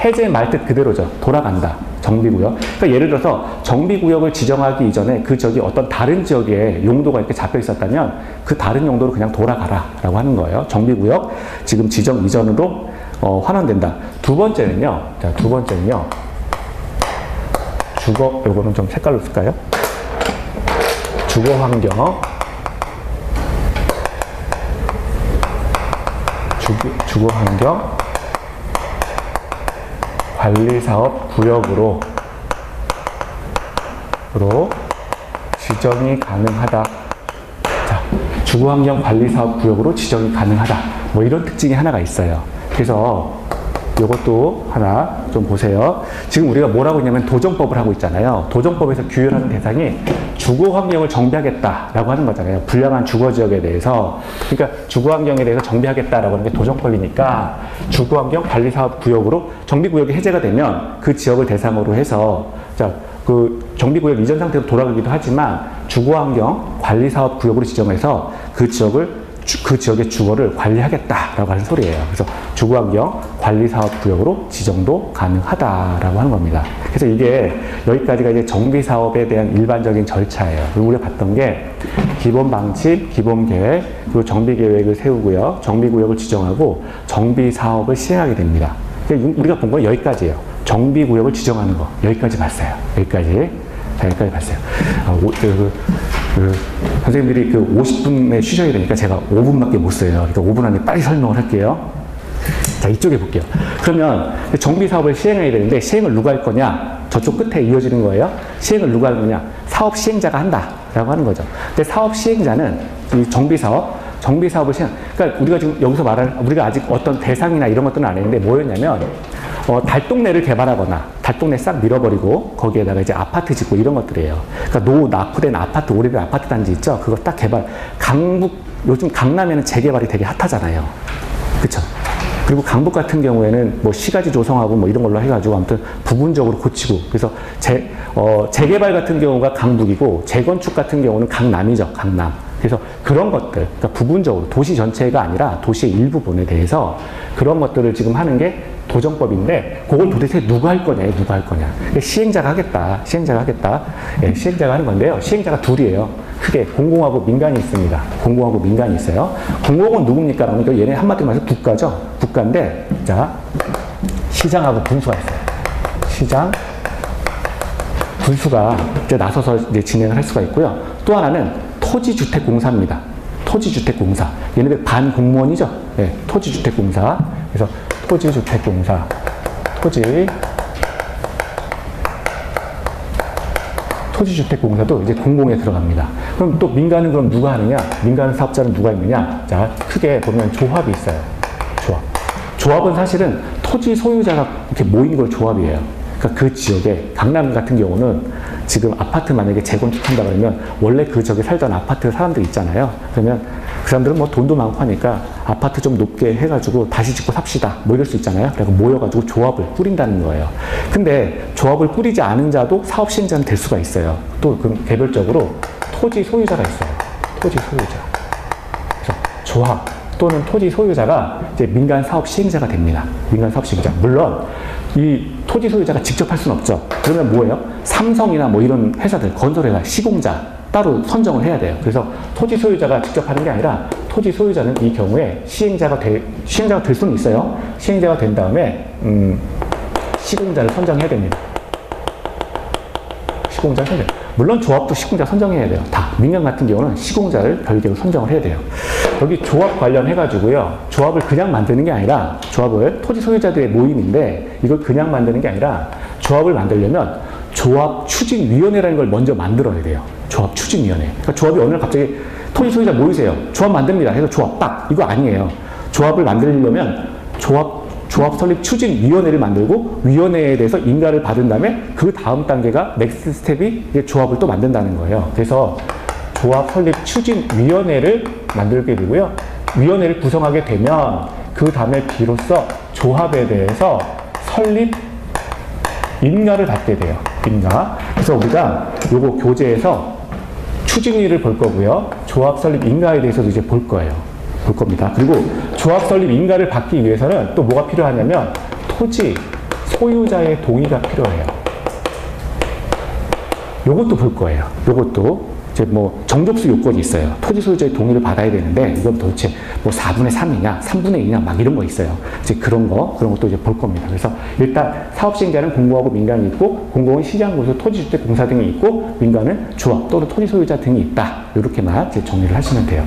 해제 말 뜻 그대로죠. 돌아간다. 정비구역. 그러니까 예를 들어서 정비구역을 지정하기 이전에 어떤 다른 지역에 용도가 이렇게 잡혀 있었다면 그 다른 용도로 그냥 돌아가라 라고 하는 거예요. 정비구역 지금 지정 이전으로 환원된다. 두 번째는요. 자, 요거는 좀 색깔로 쓸까요? 주거환경 관리사업 구역으로 지정이 가능하다. 자, 주거환경 관리사업 구역으로 지정이 가능하다. 뭐 이런 특징이 하나가 있어요. 그래서 이것도 하나 좀 보세요. 지금 우리가 뭐라고 했냐면 도정법을 하고 있잖아요. 도정법에서 규율하는 대상이 주거환경을 정비하겠다라고 하는 거잖아요. 불량한 주거지역에 대해서. 그러니까 주거환경에 대해서 정비하겠다라고 하는 게 도정법이니까 주거환경 관리사업 구역으로 정비구역이 해제가 되면 그 지역을 대상으로 해서 자, 그 정비구역 이전 상태로 돌아가기도 하지만 주거환경 관리사업 구역으로 지정해서 그 지역의 주거를 관리하겠다라고 하는 소리예요. 그래서 주거환경 관리사업구역으로 지정도 가능하다라고 하는 겁니다. 그래서 이게 여기까지가 이제 정비사업에 대한 일반적인 절차예요. 우리가 봤던 게 기본 방침, 기본 계획, 그리고 정비 계획을 세우고요. 정비구역을 지정하고 정비사업을 시행하게 됩니다. 우리가 본 건 여기까지예요. 정비구역을 지정하는 거 여기까지 봤어요. 여기까지 봤어요. 선생님들이 50분에 쉬셔야 되니까 제가 5분밖에 못 써요. 그러니까 5분 안에 빨리 설명을 할게요. 자, 이쪽에 볼게요. 그러면 정비사업을 시행해야 되는데 시행을 누가 할 거냐? 저쪽 끝에 이어지는 거예요. 시행을 누가 할 거냐? 사업 시행자가 한다라고 하는 거죠. 근데 사업 시행자는 이 정비사업을 그러니까 우리가 지금 여기서 우리가 아직 어떤 대상이나 이런 것들은 안 했는데 뭐였냐면 달동네를 개발하거나 달동네 싹 밀어버리고 거기에다가 이제 아파트 짓고 이런 것들이에요. 그러니까 낙후된 아파트, 오래된 아파트 단지 있죠? 그거 딱 요즘 강남에는 재개발이 되게 핫하잖아요. 그쵸? 그리고 강북 같은 경우에는 뭐 시가지 조성하고 뭐 이런 걸로 해가지고 아무튼 부분적으로 고치고 그래서 재개발 같은 경우가 강북이고 재건축 같은 경우는 강남이죠. 강남. 그래서 그런 것들, 그러니까 부분적으로 도시 전체가 아니라 도시의 일부분에 대해서 그런 것들을 지금 하는 게 도정법인데 그걸 도대체 누가 할 거냐, 시행자가 하겠다. 예, 시행자가 하는 건데요. 시행자가 둘이에요. 크게 공공하고 민간이 있습니다. 공공하고 민간이 있어요. 공공은 누굽니까? 그러니까 얘네 한마디로 말해서 국가죠. 국가인데 자 시장하고 군수가 있어요. 시장, 군수가 이제 나서서 이제 진행을 할 수가 있고요. 또 하나는 토지주택공사입니다. 토지주택공사. 얘네들 반공무원이죠. 네, 토지주택공사. 그래서 토지주택공사. 토지주택공사도 이제 공공에 들어갑니다. 그럼 또 민간은 그럼 누가 하느냐? 민간 사업자는 누가 있느냐? 자, 크게 보면 조합이 있어요. 조합은 사실은 토지 소유자가 이렇게 모인 걸 조합이에요. 그러니까 그 지역에 강남 같은 경우는 지금 아파트 만약에 재건축한다 그러면 원래 그 지역에 살던 아파트 사람들 있잖아요. 그러면 그 사람들은 뭐 돈도 많고 하니까 아파트 좀 높게 해가지고 다시 짓고 삽시다 뭐 이럴 수 있잖아요. 그래서 모여가지고 조합을 꾸린다는 거예요. 근데 조합을 꾸리지 않은 자도 사업 시행자는 될 수가 있어요. 또 그 개별적으로 토지 소유자가 있어요. 토지 소유자. 그래서 조합 또는 토지 소유자가 이제 민간 사업 시행자가 됩니다. 민간 사업 시행자. 물론 이 토지 소유자가 직접 할 수는 없죠. 그러면 뭐예요? 삼성이나 뭐 이런 회사들, 건설회사, 시공자 따로 선정을 해야 돼요. 그래서 토지 소유자가 직접 하는 게 아니라 토지 소유자는 이 경우에 시행자가 될 수는 있어요. 시행자가 된 다음에 시공자를 선정해야 됩니다. 시공자를 선정. 물론 조합도 시공자 선정해야 돼요. 다. 민간 같은 경우는 시공자를 별개로 선정을 해야 돼요. 여기 조합 관련해가지고요. 조합을 그냥 만드는 게 아니라 조합을 토지 소유자들의 모임인데 이걸 그냥 만드는 게 아니라 조합을 만들려면 조합추진위원회라는 걸 먼저 만들어야 돼요. 조합추진위원회. 그러니까 조합이 어느 날 갑자기 토지 소유자 모이세요. 조합 만듭니다. 해서 조합 딱. 이거 아니에요. 조합을 만들려면 조합 설립 추진위원회를 만들고 위원회에 대해서 인가를 받은 다음에 그 다음 단계가 넥스트 스텝이 조합을 또 만든다는 거예요. 그래서 조합 설립 추진위원회를 만들게 되고요. 위원회를 구성하게 되면 그 다음에 비로소 조합에 대해서 설립 인가를 받게 돼요. 인가. 그래서 우리가 요거 교재에서 추진위를 볼 거고요. 조합 설립 인가에 대해서도 이제 볼 겁니다. 그리고 조합 설립 인가를 받기 위해서는 또 뭐가 필요하냐면 토지 소유자의 동의가 필요해요. 요것도 볼 거예요. 요것도 이제 뭐 정족수 요건이 있어요. 토지 소유자의 동의를 받아야 되는데 이건 도대체 뭐 4분의 3이냐, 3분의 2냐 막 이런 거 있어요. 이제 그런 것도 이제 볼 겁니다. 그래서 일단 사업 시행자는 공공하고 민간이 있고, 공공은 시장구조, 토지주택공사 등이 있고, 민간은 조합 또는 토지 소유자 등이 있다. 이렇게만 이제 정리를 하시면 돼요.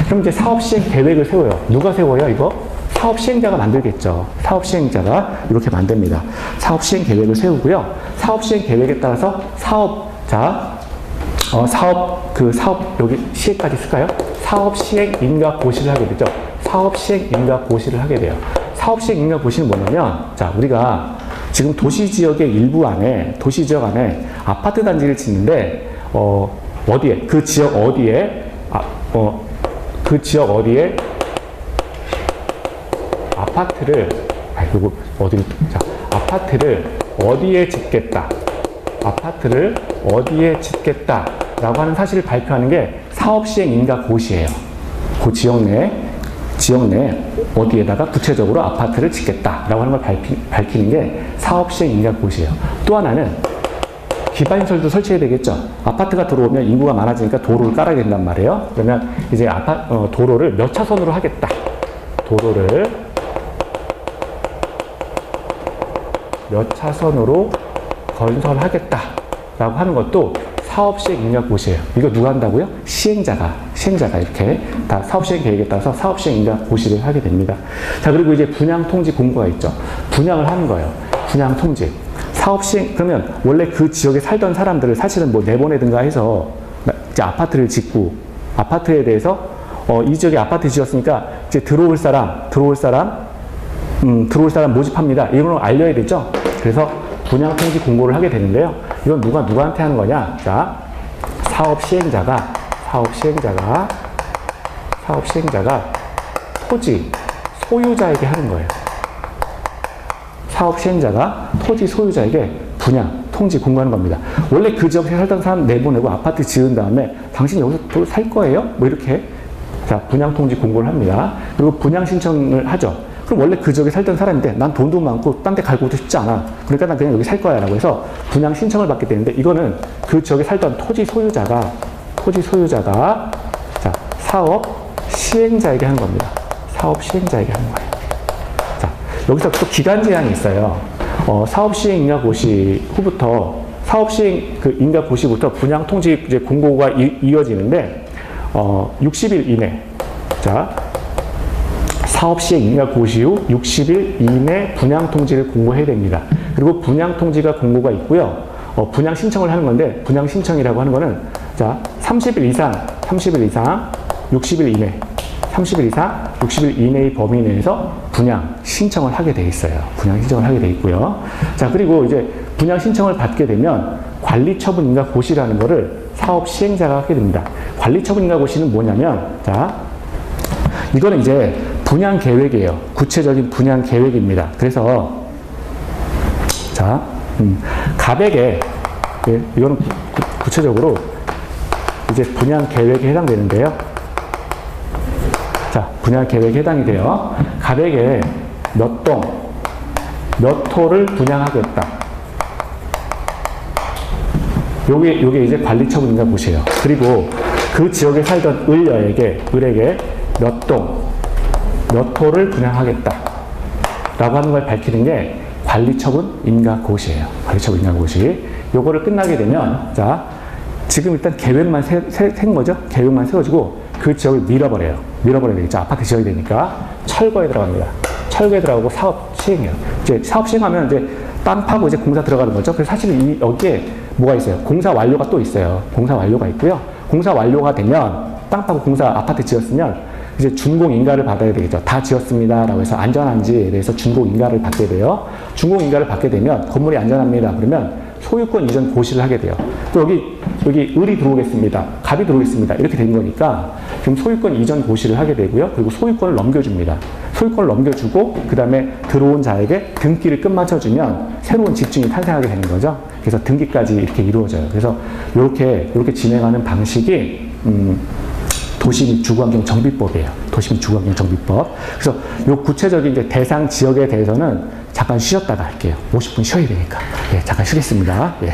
그럼 이제 사업 시행 계획을 세워요. 누가 세워요, 이거? 사업 시행자가 만들겠죠. 사업 시행자가 이렇게 만듭니다. 사업 시행 계획을 세우고요. 사업 시행 계획에 따라서 사업 여기 시행까지 쓸까요? 사업 시행 인가 고시를 하게 되죠. 사업 시행 인가 고시를 하게 돼요. 사업 시행 인가 고시는 뭐냐면, 자, 우리가 지금 도시지역의 일부 안에, 도시지역 안에 아파트 단지를 짓는데, 어디에, 그 지역 어디에, 아파트를 어디에 짓겠다. 아파트를 어디에 짓겠다라고 하는 사실을 발표하는 게 사업시행 인가 고시예요. 그 지역 내 어디에다가 구체적으로 아파트를 짓겠다라고 하는 걸 밝히는 게 사업시행 인가 고시예요. 또 하나는 기반시설도 설치해야 되겠죠. 아파트가 들어오면 인구가 많아지니까 도로를 깔아야 된단 말이에요. 그러면 이제 도로를 몇 차선으로 하겠다. 도로를 몇 차선으로 건설하겠다라고 하는 것도 사업시행 인가 고시예요. 이거 누가 한다고요? 시행자가 이렇게 다 사업시행 계획에 따라서 사업시행 인가 고시를 하게 됩니다. 자, 그리고 이제 분양통지 공고가 있죠. 분양을 하는 거예요. 분양통지. 사업시행, 그러면 원래 그 지역에 살던 사람들을 사실은 뭐 내보내든가 해서 이제 아파트를 짓고, 아파트에 대해서 이 지역에 아파트 지었으니까 이제 들어올 사람 모집합니다. 이런 걸 알려야 되죠. 그래서 분양통지 공고를 하게 되는데요. 이건 누구한테 하는 거냐? 자, 사업 시행자가 토지 소유자에게 하는 거예요. 사업 시행자가 토지 소유자에게 분양 통지 공고하는 겁니다. 원래 그 지역에 살던 사람 내보내고 아파트 지은 다음에 당신 여기서 또 살 거예요? 뭐 이렇게 자, 분양 통지 공고를 합니다. 그리고 분양 신청을 하죠. 그럼 원래 그 지역에 살던 사람인데 난 돈도 많고 딴 데 갈고도 싶지 않아. 그러니까 난 그냥 여기 살 거야 라고 해서 분양 신청을 받게 되는데, 이거는 그 지역에 살던 토지 소유자가 자, 사업 시행자에게 하는 겁니다. 사업 시행자에게 하는 거예요. 자, 여기서 또 기간 제한이 있어요. 사업 시행 인가 고시 후부터 사업 시행 인가 고시부터 분양 통지 이제 공고가 이어지는데 60일 이내. 자, 사업시행 인가 고시 후 60일 이내 분양 통지를 공고해야 됩니다. 그리고 분양 통지가 공고가 있고요. 분양 신청을 하는 건데, 분양 신청이라고 하는 거는 자, 30일 이상 60일 이내의 범위 내에서 분양 신청을 하게 돼 있어요. 분양 신청을 하게 돼 있고요. 자, 그리고 이제 분양 신청을 받게 되면 관리처분 인가 고시라는 거를 사업 시행자가 하게 됩니다. 관리처분 인가 고시는 뭐냐면, 자, 이거는 이제 분양 계획이에요. 구체적인 분양 계획입니다. 그래서 자, 가백에 이거는 구체적으로 이제 분양 계획에 해당되는데요. 자, 분양 계획에 해당이 돼요. 가백에 몇 동, 몇 호를 분양하겠다. 요게 이제 관리처분인가 보세요. 그리고 그 지역에 살던 을에게 몇 동, 몇 호를 분양하겠다 라고 하는 걸 밝히는 게 관리처분 인가고시예요. 관리처분 인가고시. 요거를 끝나게 되면, 자, 지금 일단 계획만 센 거죠? 계획만 세워지고 그 지역을 밀어버려야 되겠죠. 아파트 지어야 되니까. 철거에 들어갑니다. 철거에 들어가고 사업 시행이에요. 이제 사업 시행하면 이제 땅 파고 이제 공사 들어가는 거죠. 그래서 사실 여기에 뭐가 있어요? 공사 완료가 또 있어요. 공사 완료가 있고요. 공사 완료가 되면 땅 파고 공사 아파트 지었으면 이제 준공인가를 받아야 되겠죠. 다 지었습니다라고 해서 안전한지에 대해서 준공인가를 받게 돼요. 준공인가를 받게 되면 건물이 안전합니다. 그러면 소유권 이전 고시를 하게 돼요. 또 여기 을이 들어오겠습니다. 갑이 들어오겠습니다. 이렇게 된 거니까 지금 소유권 이전 고시를 하게 되고요. 그리고 소유권을 넘겨줍니다. 소유권을 넘겨주고 그 다음에 들어온 자에게 등기를 끝마쳐주면 새로운 집주인이 탄생하게 되는 거죠. 그래서 등기까지 이렇게 이루어져요. 그래서 이렇게 진행하는 방식이 도시 및 주거환경 정비법이에요. 도시 및 주거환경 정비법. 그래서 요 구체적인 이제 대상 지역에 대해서는 잠깐 쉬었다가 할게요. 50분 쉬어야 되니까. 예, 잠깐 쉬겠습니다. 예.